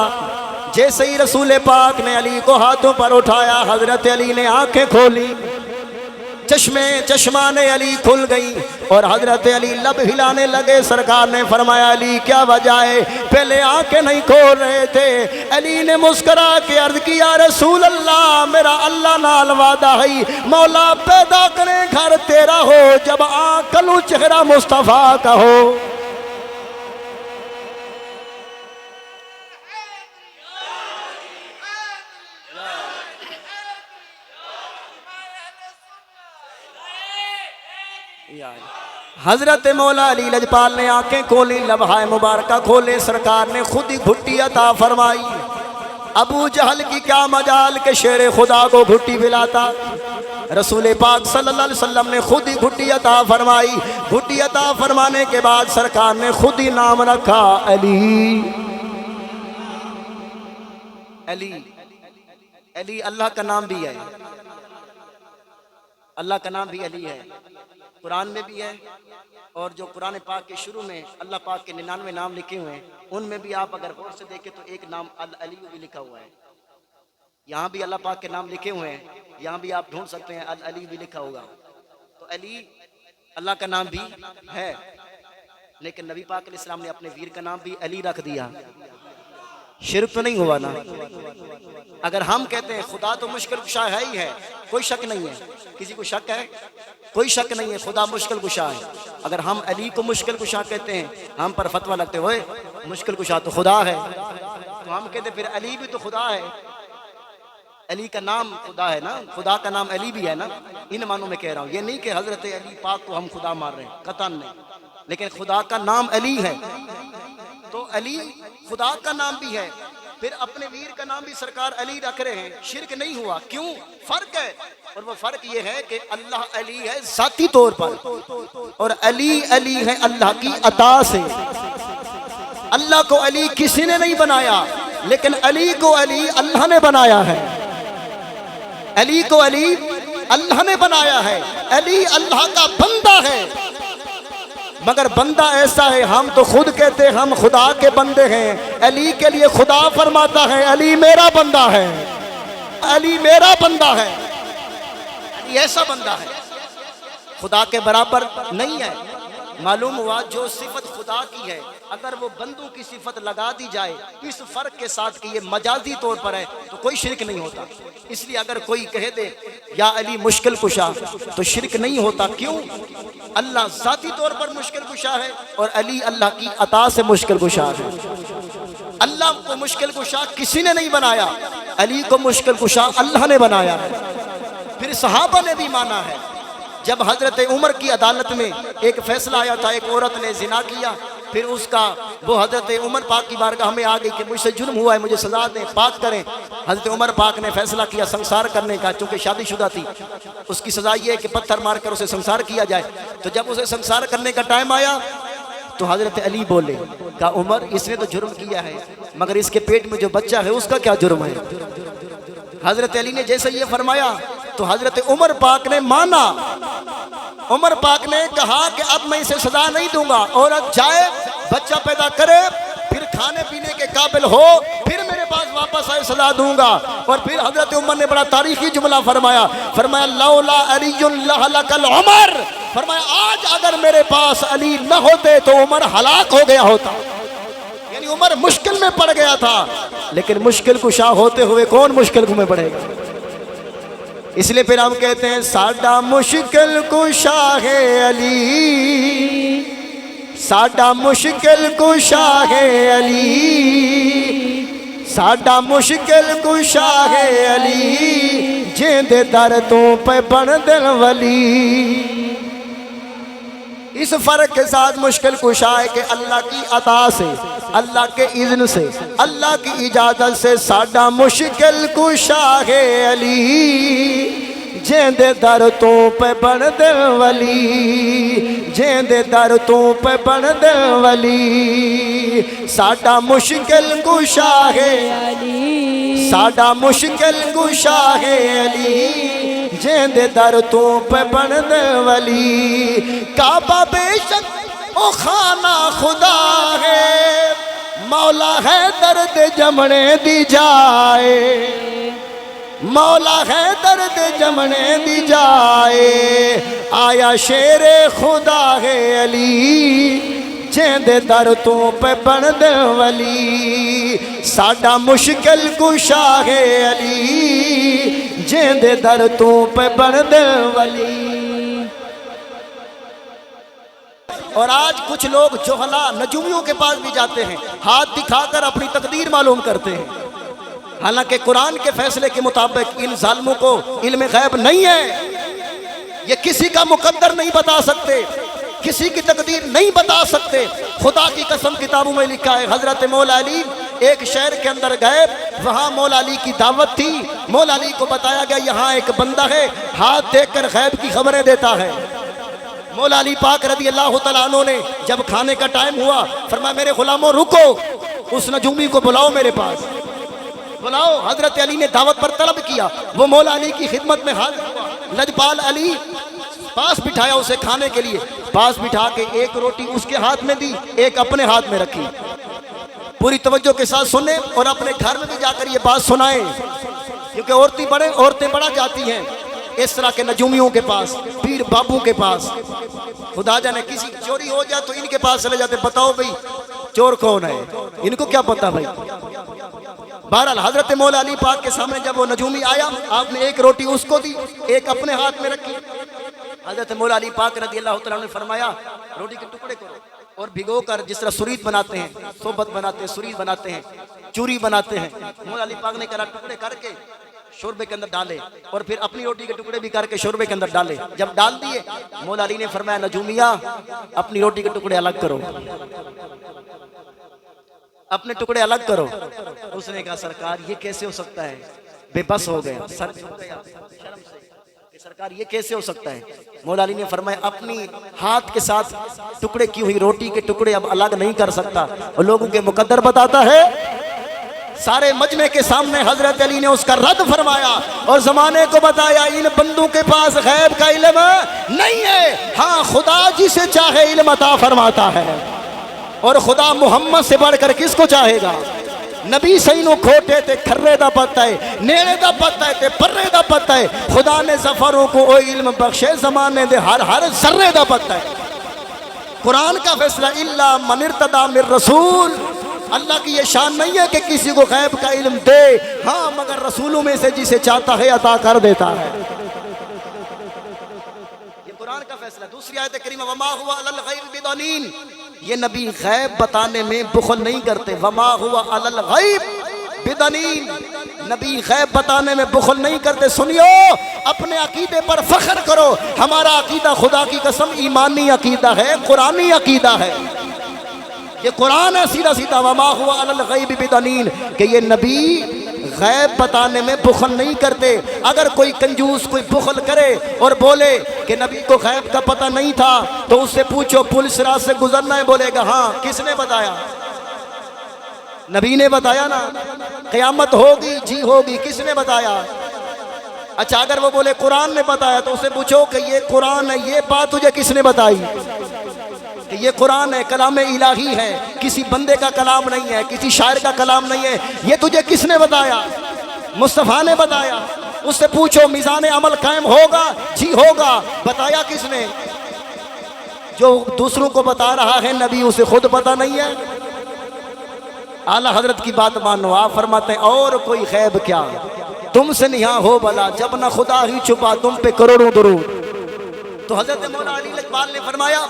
جیسے ہی رسول پاک نے علی کو ہاتھوں پر اٹھایا حضرت علی نے آنکھیں کھولی چشمان علی کھل گئی اور حضرت علی لب ہلانے لگے سرکار نے فرمایا علی کیا وجہ ہے پہلے آنکھیں نہیں کھول رہے تھے علی نے مسکرا کے عرض کیا رسول اللہ میرا اللہ نال وعدہ ہے مولا پیدا کرے گھر تیرا ہو جب آنکھ کھلوں چہرہ مصطفیٰ کا ہو حضرت مولا علی لجپال نے آنکھیں کھولی لبہائے مبارکہ کھولے سرکار نے خود ہی گھٹی عطا فرمائی ابو جہل کی کیا مجال کہ شیر خدا کو گھٹی پلاتا رسول پاک صلی اللہ علیہ وسلم نے خود ہی گھٹی عطا فرمائی گھٹی عطا فرمانے کے بعد سرکار نے خود ہی نام رکھا علی علی علی اللہ کا نام بھی ہے اللہ کا نام بھی علی ہے قرآن میں بھی ہے اور جو قرآن پاک کے شروع میں اللہ پاک کے 99 نام لکھے ہوئے ہیں ان میں بھی آپ اگر غور سے دیکھیں تو ایک نام العلی بھی لکھا ہوا ہے یہاں بھی اللہ پاک کے نام لکھے ہوئے ہیں یہاں بھی آپ ڈھونڈ سکتے ہیں العلی بھی لکھا ہوگا تو علی اللہ کا نام بھی ہے لیکن نبی پاک علیہ السلام نے اپنے ویر کا نام بھی علی رکھ دیا شرک تو نہیں ہوا نا اگر ہم کہتے ہیں خدا تو مشکل کشا ہے ہی ہے کوئی شک نہیں ہے کسی کو شک ہے کوئی شک نہیں ہے خدا مشکل کشا ہے اگر ہم علی کو مشکل کشا کہتے ہیں ہم پر فتویٰ لگتے ہوئے مشکل کشا تو خدا ہے تو ہم کہتے پھر علی بھی تو خدا ہے علی کا نام خدا ہے نا خدا کا نام علی بھی ہے نا ان معنوں میں کہہ رہا ہوں یہ نہیں کہ حضرت علی پاک کو ہم خدا مار رہے ہیں قطعاً نہیں لیکن خدا کا نام علی ہے تو علی خدا کا نام بھی ہے پھر اپنے ویر کا نام بھی سرکار علی رکھ رہے ہیں شرک نہیں ہوا کیوں فرق ہے اور وہ فرق یہ ہے کہ اللہ علی ہے ذاتی طور پر اور علی علی ہے اللہ کی عطا سے اللہ کو علی کسی نے نہیں بنایا لیکن علی کو علی اللہ نے بنایا ہے علی کو علی اللہ نے بنایا ہے علی اللہ کا بندہ ہے مگر بندہ ایسا ہے ہم تو خود کہتے ہم خدا کے بندے ہیں علی کے لیے خدا فرماتا ہے علی میرا بندہ ہے علی میرا بندہ ہے علی ایسا بندہ ہے خدا کے برابر نہیں ہے معلوم ہوا جو صفت خدا کی ہے اگر وہ بندوں کی صفت لگا دی جائے اس فرق کے ساتھ کہ یہ مجازی طور پر ہے تو کوئی شرک نہیں ہوتا اس لیے اگر کوئی کہہ دے یا علی مشکل کشا تو شرک نہیں ہوتا کیوں اللہ ذاتی طور پر مشکل کشا ہے اور علی اللہ کی عطا سے مشکل کشا ہے۔ اللہ کو مشکل کشا کسی نے نہیں بنایا، علی کو مشکل کشا اللہ نے بنایا ہے۔ پھر صحابہ نے بھی مانا ہے۔ جب حضرت عمر کی عدالت میں ایک فیصلہ آیا تھا، ایک عورت نے زنا کیا، پھر اس کا وہ حضرت عمر پاک کی بارگاہ میں آ گئی کہ مجھ سے جرم ہوا ہے، مجھے سزا دیں، پاک کریں۔ حضرت عمر پاک نے فیصلہ کیا سنسار کرنے کا، چونکہ شادی شدہ تھی، اس کی سزا یہ ہے کہ پتھر مار کر اسے سنسار کیا جائے۔ تو جب اسے سنسار کرنے کا ٹائم آیا تو حضرت علی بولے، کہا عمر اس نے تو جرم کیا ہے، مگر اس کے پیٹ میں جو بچہ ہے اس کا کیا جرم ہے؟ حضرت علی نے جیسے یہ فرمایا تو حضرت عمر پاک نے مانا۔ عمر پاک نے کہا کہ اب میں اسے سزا نہیں دوں گا، عورت جائے بچہ پیدا کرے، پھر کھانے پینے کے قابل ہو، پھر میرے پاس واپس آئے سزا دوں گا۔ اور پھر حضرت عمر نے بڑا تاریخی جملہ فرمایا، فرمایا لولا علی لہلک العمر، فرمایا آج اگر میرے پاس علی نہ ہوتے تو عمر ہلاک ہو گیا ہوتا۔ یعنی عمر مشکل میں پڑ گیا تھا، لیکن مشکل کشا ہوتے ہوئے کون مشکل میں پڑے گا؟ اس لیے پھر ہم کہتے ہیں ساڈا مشکل کشا ہے علی، ساڈا مشکل کشا ہے علی، ساڈا مشکل کشا ہے علی، جیندے در تو پہ بن دل ولی۔ اس فرق کے ساتھ مشکل کشا ہے کہ اللہ کی عطا سے، اللہ کے اذن سے، اللہ کی اجازت سے ساڈا مشکل کشا ہے علی، جیندے در تو پہ بن دل ولی، جیندے در تو پہ بن دل ولی۔ ساڈا مشکل کشا ہے علی، ساڈا مشکل کشا ہے علی، جیندے در تو پہ بن دل ولی۔ کعبہ بے شک او خانہ خدا ہے، مولا ہے درد جمنے دی جائے، مولا ہے درد جمنے دی جائے، آیا شیر خدا ہے علی، جیندے در تو پہ بن دے ولی۔ ساڈا مشکل کشا ہے علی، جیندے در تو پہ بن دے ولی۔ اور آج کچھ لوگ جوہلا نجومیوں کے پاس بھی جاتے ہیں، ہاتھ دکھا کر اپنی تقدیر معلوم کرتے ہیں، حالانکہ قرآن کے فیصلے کے مطابق ان ظالموں کو علم غیب نہیں ہے، یہ کسی کا مقدر نہیں بتا سکتے، کسی کی تقدیر نہیں بتا سکتے۔ خدا کی قسم کتابوں میں لکھا ہے، حضرت مولا علی ایک شہر کے اندر گئے، وہاں مولا علی کی دعوت تھی، مولا علی کو بتایا گیا یہاں ایک بندہ ہے ہاتھ دیکھ کر غیب کی خبریں دیتا ہے۔ مولا علی پاک رضی اللہ تعالیٰ عنہ نے جب کھانے کا ٹائم ہوا فرمایا میرے غلاموں رکو، اس نجومی کو بلاؤ میرے پاس، بلاؤ۔ حضرت علی نے دعوت پر طلب کیا، وہ مولا علی کی خدمت میں حاضر ہوا، لجپال علی پاس بٹھایا اسے کھانے کے لیے، پاس بٹھا کے ایک روٹی اس کے ہاتھ میں دی، ایک اپنے ہاتھ میں رکھی۔ پوری توجہ کے ساتھ سنیں اور اپنے گھر میں بھی جا کر یہ بات سنائیں، کیونکہ عورتیں بڑا جاتی ہیں اس طرح کے نجومیوں کے پاس، پیر بابوں کے پاس۔ خدا جانے کسی چوری ہو جائے تو ان کے پاس چلے جاتے، بتاؤ بھئی چور کون ہے، ان کو کیا پتا بھائی۔ بہرحال حضرت مولا علی پاک کے سامنے جب وہ نجومی آیا، آپ نے ایک روٹی اس کو دی، ایک اپنے ہاتھ میں رکھی۔ حضرت مولا علی پاک رضی اللہ تعالیٰ نے فرمایا روٹی کے ٹکڑے کرو اور بھگو کر، جس طرح سرید بناتے ہیں، صحبت بناتے ہیں، سرید بناتے ہیں، چوری بناتے ہیں، مولا علی پاک نے کہا ٹکڑے کر کے شوربے کے اندر ڈالے، اور پھر اپنی روٹی کے ٹکڑے بھی کر کے شوربے کے اندر ڈالے۔ جب ڈال دیے مولا علی نے فرمایا نجومیہ اپنی روٹی کے ٹکڑے الگ کرو، اپنے ٹکڑے الگ کرو۔ اس نے کہا سرکار یہ کیسے ہو سکتا ہے، بے بس ہو گیا، سر جھک گیا شرم سے کہ سرکار یہ کیسے ہو سکتا ہے۔ مولا علی نے فرمایا اپنی ہاتھ کے ساتھ ٹکڑے کی ہوئی روٹی کے ٹکڑے اب الگ نہیں کر سکتا، اور لوگوں کے مقدر بتاتا ہے۔ سارے مجمع کے سامنے حضرت علی نے اس کا رد فرمایا اور زمانے کو بتایا ان بندوں کے پاس غیب کا علم نہیں ہے، ہاں خدا جسے چاہے علم عطا فرماتا ہے، اور خدا محمد سے بڑھ کر کس کو چاہے گا۔ نبی سینو کھوٹے تے کھرے دا پتہ ہے، نیڑے دا پتہ ہے تے پرے دا پتہ ہے، خدا نے ظفروں کو او علم بخشے زمانے دے ہر ذرے دا پتہ ہے۔ قرآن کا فیصلہ الا من ارتضی من رسول، اللہ کی یہ شان نہیں ہے کہ کسی کو غیب کا علم دے، ہاں مگر رسولوں میں سے جسے چاہتا ہے عطا کر دیتا ہے۔ یہ قرآن کا فیصلہ. دوسری آیت کریمہ وما هو علی الغیب بضنین، یہ نبی غیب بتانے میں بخل نہیں کرتے. وما هو علی الغیب بضنین، نبی غیب بتانے میں بخل نہیں کرتے. سنیو، اپنے عقیدے پر فخر کرو. ہمارا عقیدہ خدا کی قسم ایمانی عقیدہ ہے، قرآنی عقیدہ ہے. یہ قرآن ہے سیدھا سیدھا. وما هو علی الغیب بضنین، کہ یہ نبی غیب بتانے میں بخل نہیں کرتے. اگر کوئی کنجوس کوئی بخل کرے اور بولے کہ نبی کو غیب کا پتہ نہیں تھا تو اس سے پوچھو پولیس راہ سے گزرنا ہے، بولے گا ہاں. کس نے بتایا؟ نبی نے بتایا نا. قیامت ہوگی، جی ہوگی، کس نے بتایا؟ اچھا اگر وہ بولے قرآن نے بتایا تو اسے پوچھو کہ یہ قرآن ہے، یہ بات تجھے کس نے بتائی؟ کہ یہ قرآن ہے، کلام الہی ہے، کسی بندے کا کلام نہیں ہے، کسی شاعر کا کلام نہیں ہے. یہ تجھے کس نے بتایا؟ مصطفیٰ نے بتایا. اس سے پوچھو میزان عمل قائم ہوگا؟ جی ہوگا. بتایا کس نے؟ جو دوسروں کو بتا رہا ہے نبی، اسے خود پتہ نہیں ہے. اعلیٰ حضرت کی بات مانو. آپ فرماتے ہیں اور کوئی غیب کیا تم سے نہاں ہو بلا، جب نہ خدا ہی چھپا تم پہ کروڑوں درود. تو حضرت مولا علی لجپال نے فرمایا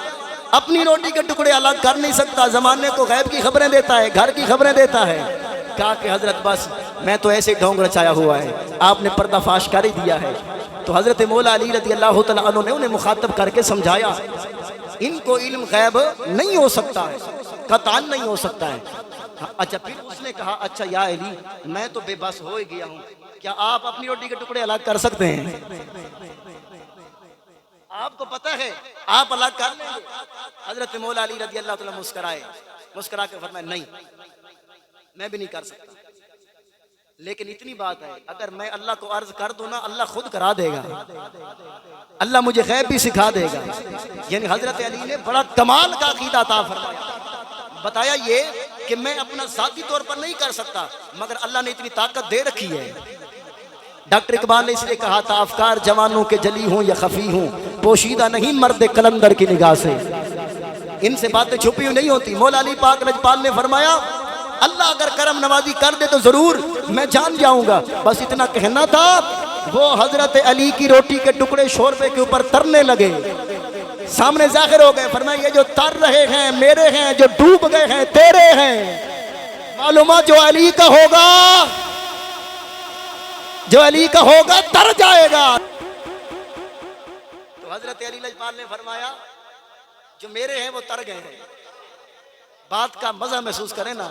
اپنی روٹی کے ٹکڑے الگ کر نہیں سکتا، زمانے کو غیب کی خبریں دیتا ہے، گھر کی خبریں دیتا ہے. کہا کہ حضرت بس میں تو ایسے ڈھونگ رچایا ہوا ہے، آپ نے پردہ فاش کر ہی دیا ہے. تو حضرت مولا علی رضی اللہ تعالیٰ عنہ نے انہیں مخاطب کر کے سمجھایا ان کو علم غیب نہیں ہو سکتا ہے، قطعاً نہیں ہو سکتا ہے. اچھا پھر اس نے کہا اچھا یا علی میں تو بے بس ہو گیا ہوں، کیا آپ اپنی روٹی کے ٹکڑے الگ کر سکتے ہیں؟ آپ کو پتہ ہے آپ الگ کر لیں گے؟ حضرت مولا علی رضی اللہ تعالیٰ مسکرائے، مسکرا کے فرمایا نہیں میں بھی نہیں کر سکتا، لیکن اتنی بات ہے اگر میں اللہ کو عرض کر دوں نا اللہ خود کرا دے گا، اللہ مجھے غیب بھی سکھا دے گا. یعنی حضرت علی نے بڑا کمال کا عقیدہ عطا فرمایا. بتایا یہ کہ میں اپنا ذاتی طور پر نہیں کر سکتا مگر اللہ نے اتنی طاقت دے رکھی ہے. ڈاکٹر اقبال نے اس لیے کہا تھا افکار جوانوں کے جلی ہوں یا خفی ہوں، پوشیدہ نہیں مرد قلندر کی نگاہ سے، ان سے باتیں چھپی ہوئی نہیں ہوتی. مولا علی پاک لجپال نے فرمایا اللہ اگر کرم نوازی کر دے تو ضرور میں جان جاؤں گا. بس اتنا کہنا تھا. وہ حضرت علی کی روٹی کے ٹکڑے شوربے کے اوپر ترنے لگے، سامنے ظاہر ہو گئے. فرمایا یہ جو تر رہے ہیں میرے ہیں، جو ڈوب گئے ہیں تیرے ہیں. معلومات جو علی کا ہوگا، جو علی کا ہوگا تر جائے گا. تو حضرت علی لجپال نے فرمایا جو میرے ہیں وہ تر گئے ہیں. بات کا مزہ محسوس کریں نا.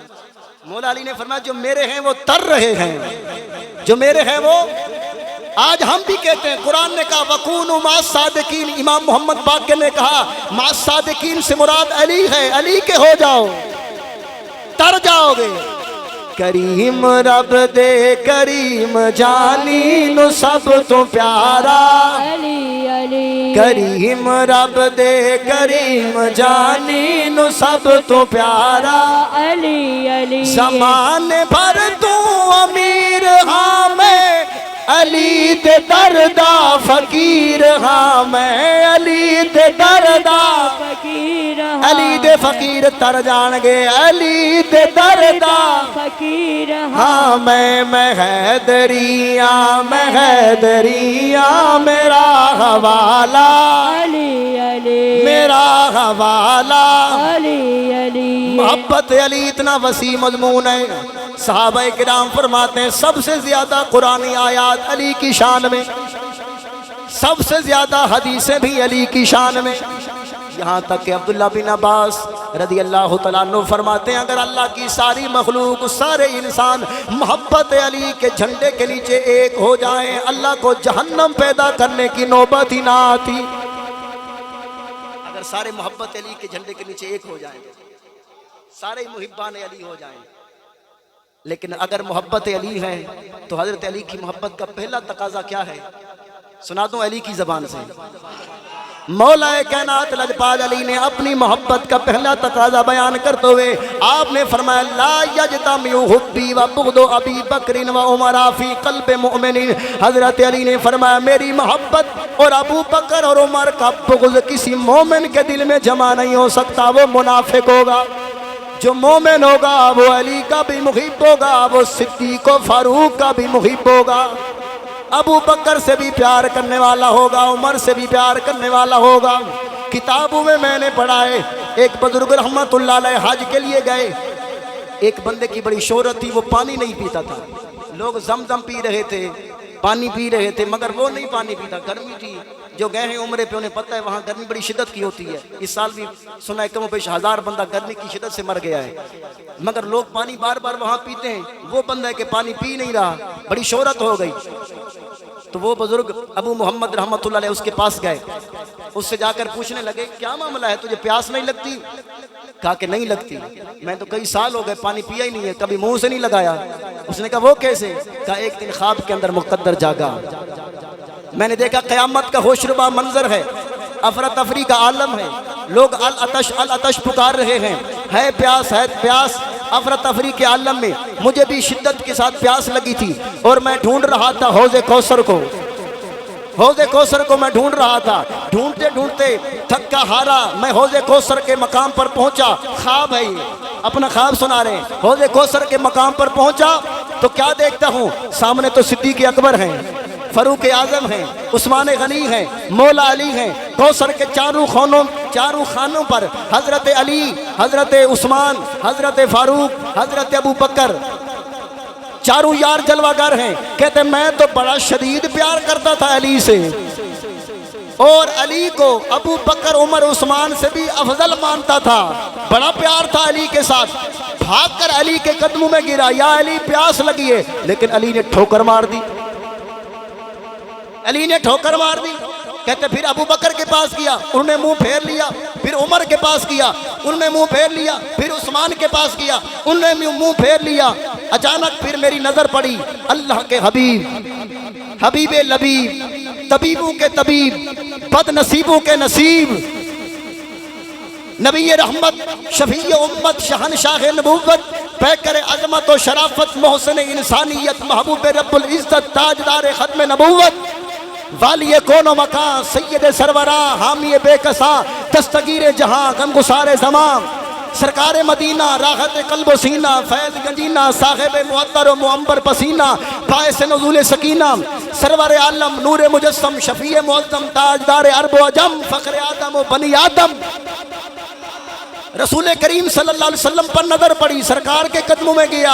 مولا علی نے فرمایا جو میرے ہیں وہ تر رہے ہیں، جو میرے ہیں وہ. آج ہم بھی کہتے ہیں قرآن نے کہا وَكُونُوا مَعَ الصَّادِقِينَ، امام محمد باقر نے کہا مَعَ الصَّادِقِينَ سے مراد علی ہے، علی کے ہو جاؤ تر جاؤ گے. کریم رب دے کریم جانی نو سب تو پیارا، علی علی کریم رب دے کریم جانی نو سب تو پیارا. علی علی زمانے بھر تو امیر ہاں میں، علی تے دردا فقیر ہاں میں، علی تے دردا فقیر علی دے فقیر تر جان گے، علی تے دردا فقیر ہاں میں حیدریاں، میں حیدریاں میرا حوالہ، علی علی میرا حوالہ. علی علی محبت علی اتنا وسیع مضمون ہے. صحابہ کرام فرماتے ہیں سب سے زیادہ قرآنی آیات علی کی شان میں، سب سے زیادہ حدیثیں بھی علی کی شان میں. یہاں تک کہ عبداللہ بن عباس رضی اللہ تعالیٰ عنہ فرماتے ہیں اگر اللہ کی ساری مخلوق سارے انسان محبت علی کے جھنڈے کے نیچے ایک ہو جائیں اللہ کو جہنم پیدا کرنے کی نوبت ہی نہ آتی. اگر سارے محبت علی کے جھنڈے کے نیچے ایک ہو جائیں، سارے محبان علی ہو جائیں. لیکن اگر محبت علی ہے تو حضرت علی کی محبت کا پہلا تقاضا کیا ہے؟ سنا دوں علی کی زبان سے. مولا کائنات لجپال علی نے اپنی محبت کا پہلا تقاضا بیان کرتے ہوئے آپ نے فرمایا لا یجتمع حبی و بغض ابی بکر و عمر فی قلب مؤمن. حضرت علی نے فرمایا میری محبت اور ابو بکر اور عمر کا بغض کسی مومن کے دل میں جمع نہیں ہو سکتا، وہ منافق ہوگا. جو مومن ہوگا وہ علی کا بھی محب ہوگا، وہ صدیق و فاروق کا بھی محب ہوگا. ابو بکر سے بھی پیار کرنے والا ہوگا، عمر سے بھی پیار کرنے والا ہوگا۔ کتابوں میں نے پڑھا ہے، ایک بزرگ رحمت اللہ علیہ حج کے لیے گئے، ایک بندے کی بڑی شہرت تھی، وہ پانی نہیں پیتا تھا، لوگ زمزم پی رہے تھے، پانی پی رہے تھے، مگر وہ نہیں پانی پیتا، گرمی تھی۔ جو گئے ہیں عمرے پہ انہیں پتہ ہے وہاں گرمی بڑی شدت کی ہوتی ہے، اس سال بھی سنا ہے کم و بیش 1000 بندہ گرمی کی شدت سے مر گیا ہے، مگر لوگ پانی بار بار وہاں پیتے ہیں، وہ بندہ ہے کہ پانی پی نہیں رہا، بڑی شہرت ہو گئی۔ تو وہ بزرگ ابو محمد رحمت اللہ علیہ اس کے پاس گئے، اس سے جا کر پوچھنے لگے کیا معاملہ ہے، تجھے پیاس نہیں لگتی؟ کہا کہ نہیں لگتی، میں تو کئی سال ہو گئے پانی پیا ہی نہیں ہے، کبھی منہ سے نہیں لگایا۔ اس نے کہا وہ کیسے؟ کہا ایک دن خواب کے اندر مقدر جاگا، میں نے دیکھا قیامت کا ہوشربا منظر ہے، افراتفری کا عالم ہے، لوگ العطش العطش پکار رہے ہیں، ہے پیاس ہے پیاس، افراتفری کے عالم میں مجھے بھی شدت کے ساتھ پیاس لگی تھی، اور میں ڈھونڈ رہا تھا حوض کوثر کو، حوض کوثر کو میں ڈھونڈ رہا تھا، ڈھونڈتے ڈھونڈتے تھکا ہارا میں حوض کوثر کے مقام پر پہنچا۔ خواب ہے یہ، اپنا خواب سنا رہے ہیں، حوض کوثر کے مقام پر پہنچا تو کیا دیکھتا ہوں، سامنے تو صدیق اکبر ہیں، فاروق اعظم ہیں، عثمان غنی ہیں، مولا علی ہیں، کوثر کے چاروں خانوں پر حضرت علی، حضرت عثمان، حضرت فاروق، حضرت ابو بکر، چاروں یار جلوہ گر ہیں۔ کہتے میں تو بڑا شدید پیار کرتا تھا علی سے، اور علی کو ابو بکر عمر عثمان سے بھی افضل مانتا تھا، بڑا پیار تھا علی کے ساتھ۔ بھاگ کر علی کے قدموں میں گرا، یا علی پیاس لگی ہے، لیکن علی نے ٹھوکر مار دی، علی نے ٹھوکر مار دی۔ کہتے پھر ابو بکر کے پاس گیا، انہوں نے منہ پھیر لیا، پھر عمر کے پاس گیا، انہوں نے منہ پھیر لیا، پھر عثمان کے پاس گیا، انہوں نے منہ پھیر لیا۔ اچانک پھر میری نظر پڑی اللہ کے حبیب، حبیب لبیب، طبیبوں کے طبیب، بد نصیبوں کے نصیب، نبی رحمت، شفیع امت، شہنشاہ نبوت، پیکر عظمت و شرافت، محسن انسانیت، محبوب رب العزت، تاجدار ختم نبوت، والی کون و مکان، سید سروراں، حامی بے کساں، دستگیر جہاں، غمگسار زمان، سرکار مدینہ، راحت قلب و سینہ، فیض گنجینہ، صاحب معطر و معمبر پسینہ، باعث نزول سکینہ، سرور عالم، نور مجسم، شفیع معظم، تاجدار عرب و عجم، فخر آدم و بنی آدم۔ رسول کریم صلی اللہ علیہ وسلم پر نظر پڑی، سرکار کے قدموں میں گیا،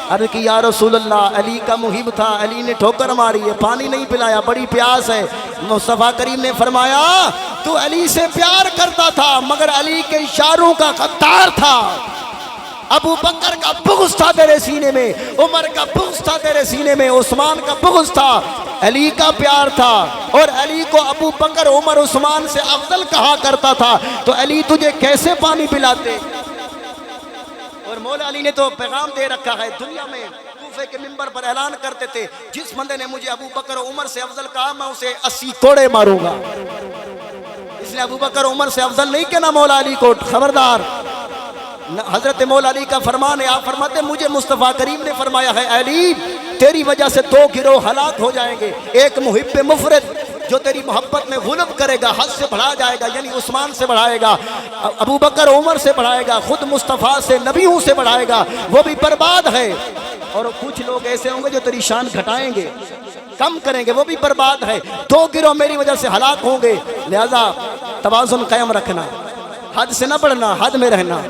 عرض کی یا رسول اللہ، علی کا محب تھا، علی نے ٹھوکر ماری ہے، پانی نہیں پلایا، بڑی پیاس ہے۔ مصطفیٰ کریم نے فرمایا تو علی سے پیار کرتا تھا، مگر علی کے اشاروں کا غدار تھا۔ ابو بکر کا بغض تھا تیرے سینے میں، عمر کا بغض تھا تیرے سینے میں، عثمان کا بغض تھا، علی کا پیار تھا، اور علی کو ابو بکر عمر عثمان سے افضل کہا کرتا تھا، تو علی تجھے کیسے پانی پلاتے؟ اور مولا علی نے تو پیغام دے رکھا ہے دنیا میں، کوفے کے منبر پر اعلان کرتے تھے جس بندے نے مجھے ابو بکر عمر سے افضل کہا میں اسے 80 کوڑے ماروں گا۔ اس لیے ابو بکر عمر سے افضل نہیں کہنا مولا علی کو، خبردار۔ حضرت مولا علی کا فرمان ہے، آپ فرماتے ہیں مجھے مصطفیٰ کریم نے فرمایا ہے علی تیری وجہ سے 2 گروہ ہلاک ہو جائیں گے، ایک محب مفرد جو تیری محبت میں غلب کرے گا، حد سے بڑھا جائے گا، یعنی عثمان سے بڑھائے گا، ابو بکر عمر سے بڑھائے گا، خود مصطفیٰ سے نبیوں سے بڑھائے گا، وہ بھی برباد ہے۔ اور کچھ لوگ ایسے ہوں گے جو تیری شان گھٹائیں گے، کم کریں گے، وہ بھی برباد ہے۔ 2 گروہ میری وجہ سے ہلاک ہوں گے، لہذا توازن قائم رکھنا، حد سے نہ بڑھنا، حد میں رہنا۔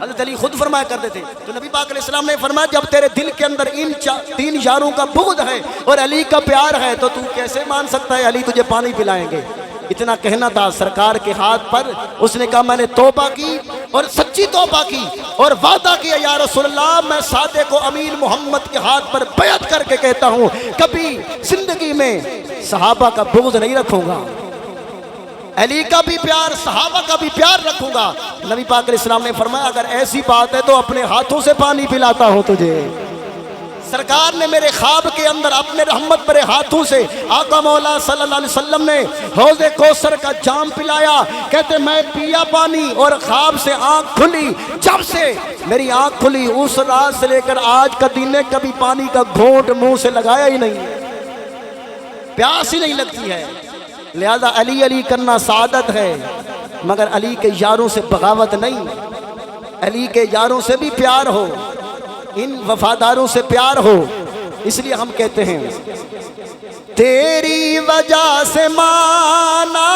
حضرت علی خود فرمایا کرتے تھے، تو نبی پاک علیہ السلام نے فرمایا جب تیرے دل کے اندر ان 3 یاروں کا بغض ہے اور علی کا پیار ہے تو کیسے مان سکتا ہے علی تجھے پانی پلائیں گے؟ اتنا کہنا تھا سرکار کے ہاتھ پر، اس نے کہا میں نے توبہ کی اور سچی توبہ کی اور وعدہ کیا یا رسول اللہ میں صادق و امین محمد کے ہاتھ پر بیعت کر کے کہتا ہوں کبھی زندگی میں صحابہ کا بغض نہیں رکھوں گا، علی کا بھی پیار، صحابہ کا بھی پیار رکھوں گا۔ نبی پاک علیہ السلام نے فرمایا اگر ایسی بات ہے تو اپنے ہاتھوں سے پانی پلاتا ہوں تجھے۔ سرکار نے میرے خواب کے اندر اپنے رحمت برے ہاتھوں سے آقا مولا صلی اللہ علیہ وسلم نے حوض کوثر کا جام پلایا، کہتے میں پیا پانی اور خواب سے آنکھ کھلی، جب سے میری آنکھ کھلی اس رات سے لے کر آج کا دن نے کبھی پانی کا گھونٹ منہ سے لگایا ہی نہیں، پیاس ہی نہیں لگتی ہے۔ لہذا علی علی کرنا سعادت ہے، مگر علی کے یاروں سے بغاوت نہیں، علی کے یاروں سے بھی پیار ہو، ان وفاداروں سے پیار ہو۔ اس لیے ہم کہتے ہیں تیری وجہ سے مانا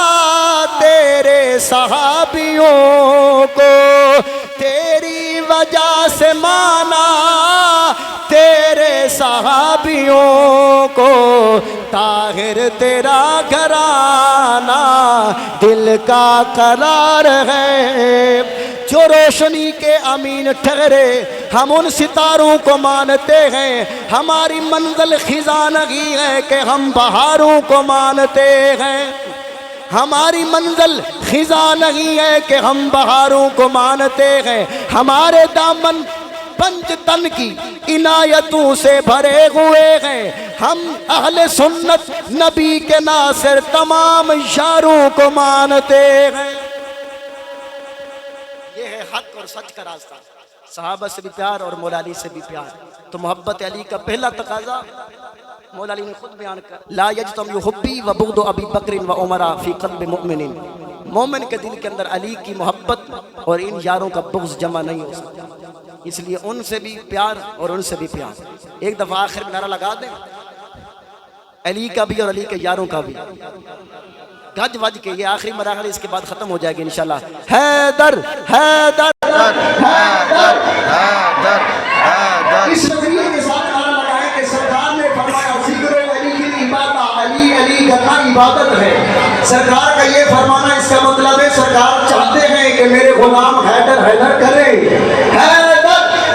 تیرے صحابیوں کو، تیری وجہ سے مانا تیرے صحابیوں کو، طاہر تیرا گھرانہ دل کا قرار ہے، جو روشنی کے امین ٹھہرے ہم ان ستاروں کو مانتے ہیں، ہماری منزل خزاں نہیں ہے کہ ہم بہاروں کو مانتے ہیں، ہماری منزل خزاں نہیں ہے کہ ہم بہاروں کو مانتے ہیں، ہمارے دامن پنج تن کی عنایتوں سے بھرے ہوئے ہیں، ہم اہل سنت نبی کے ناصر تمام یاروں کو مانتے ہیں۔ یہ ہے حق اور سچ کا راستہ، صحابہ سے بھی پیار اور مولا علی سے بھی پیار۔ تو محبت علی کا پہلا تقاضا مولا علی نے خود بیان کر، لا یجتمع حبی و بغض ابی بکر و عمر فی قلب مؤمن، مومن کے دل کے اندر علی کی محبت اور ان یاروں کا بغض جمع نہیں ہو سکتا، اس لیے ان سے بھی پیار اور ان سے بھی پیار۔ ایک دفعہ آخر میں نعرہ لگا دیں، علی کا بھی اور علی کے یاروں کا بھی، گج وج کے۔ یہ آخری مراحل، اس کے بعد ختم ہو جائے گی انشاءاللہ۔ حیدر حیدر حیدر حیدر حیدر، اس نظریے کے ساتھ نعرہ لگائیں کہ سرکار نے فرمایا ذکر علی کی عبادت، علی علی کرنا عبادت ہے۔ سرکار کا یہ فرمانا اس کا مطلب ہے سرکار چاہتے ہیں کہ میرے غلام حیدر حیدر کرے، حیدر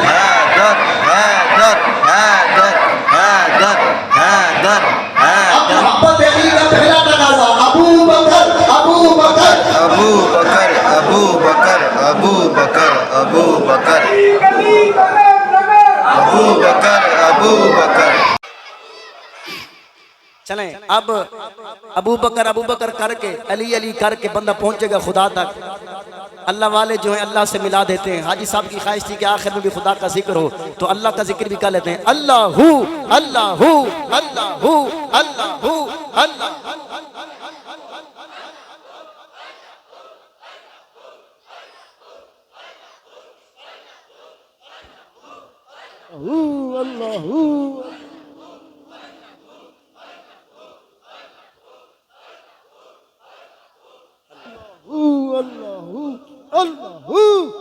حیدر حیدر حیدر حیدر حیدر حیدر۔ محبت علی کا پہلا تقاضا ابو بکر ابو بکر ابو بکر ابو بکر ابو بکر ابو بکر ابو بکر ابو بکر۔ چلیں اب ابو بکر کر کے علی علی کر کے بندہ پہنچے گا خدا تک۔ اللہ والے جو ہیں اللہ سے ملا دیتے ہیں۔ حاجی صاحب کی خواہش تھی کہ آخر میں بھی خدا کا ذکر ہو، تو اللہ کا ذکر بھی کر لیتے ہیں، اللہ ہو اللہ ہو اللہ ہو اللہ ہو اللہ۔ اللہ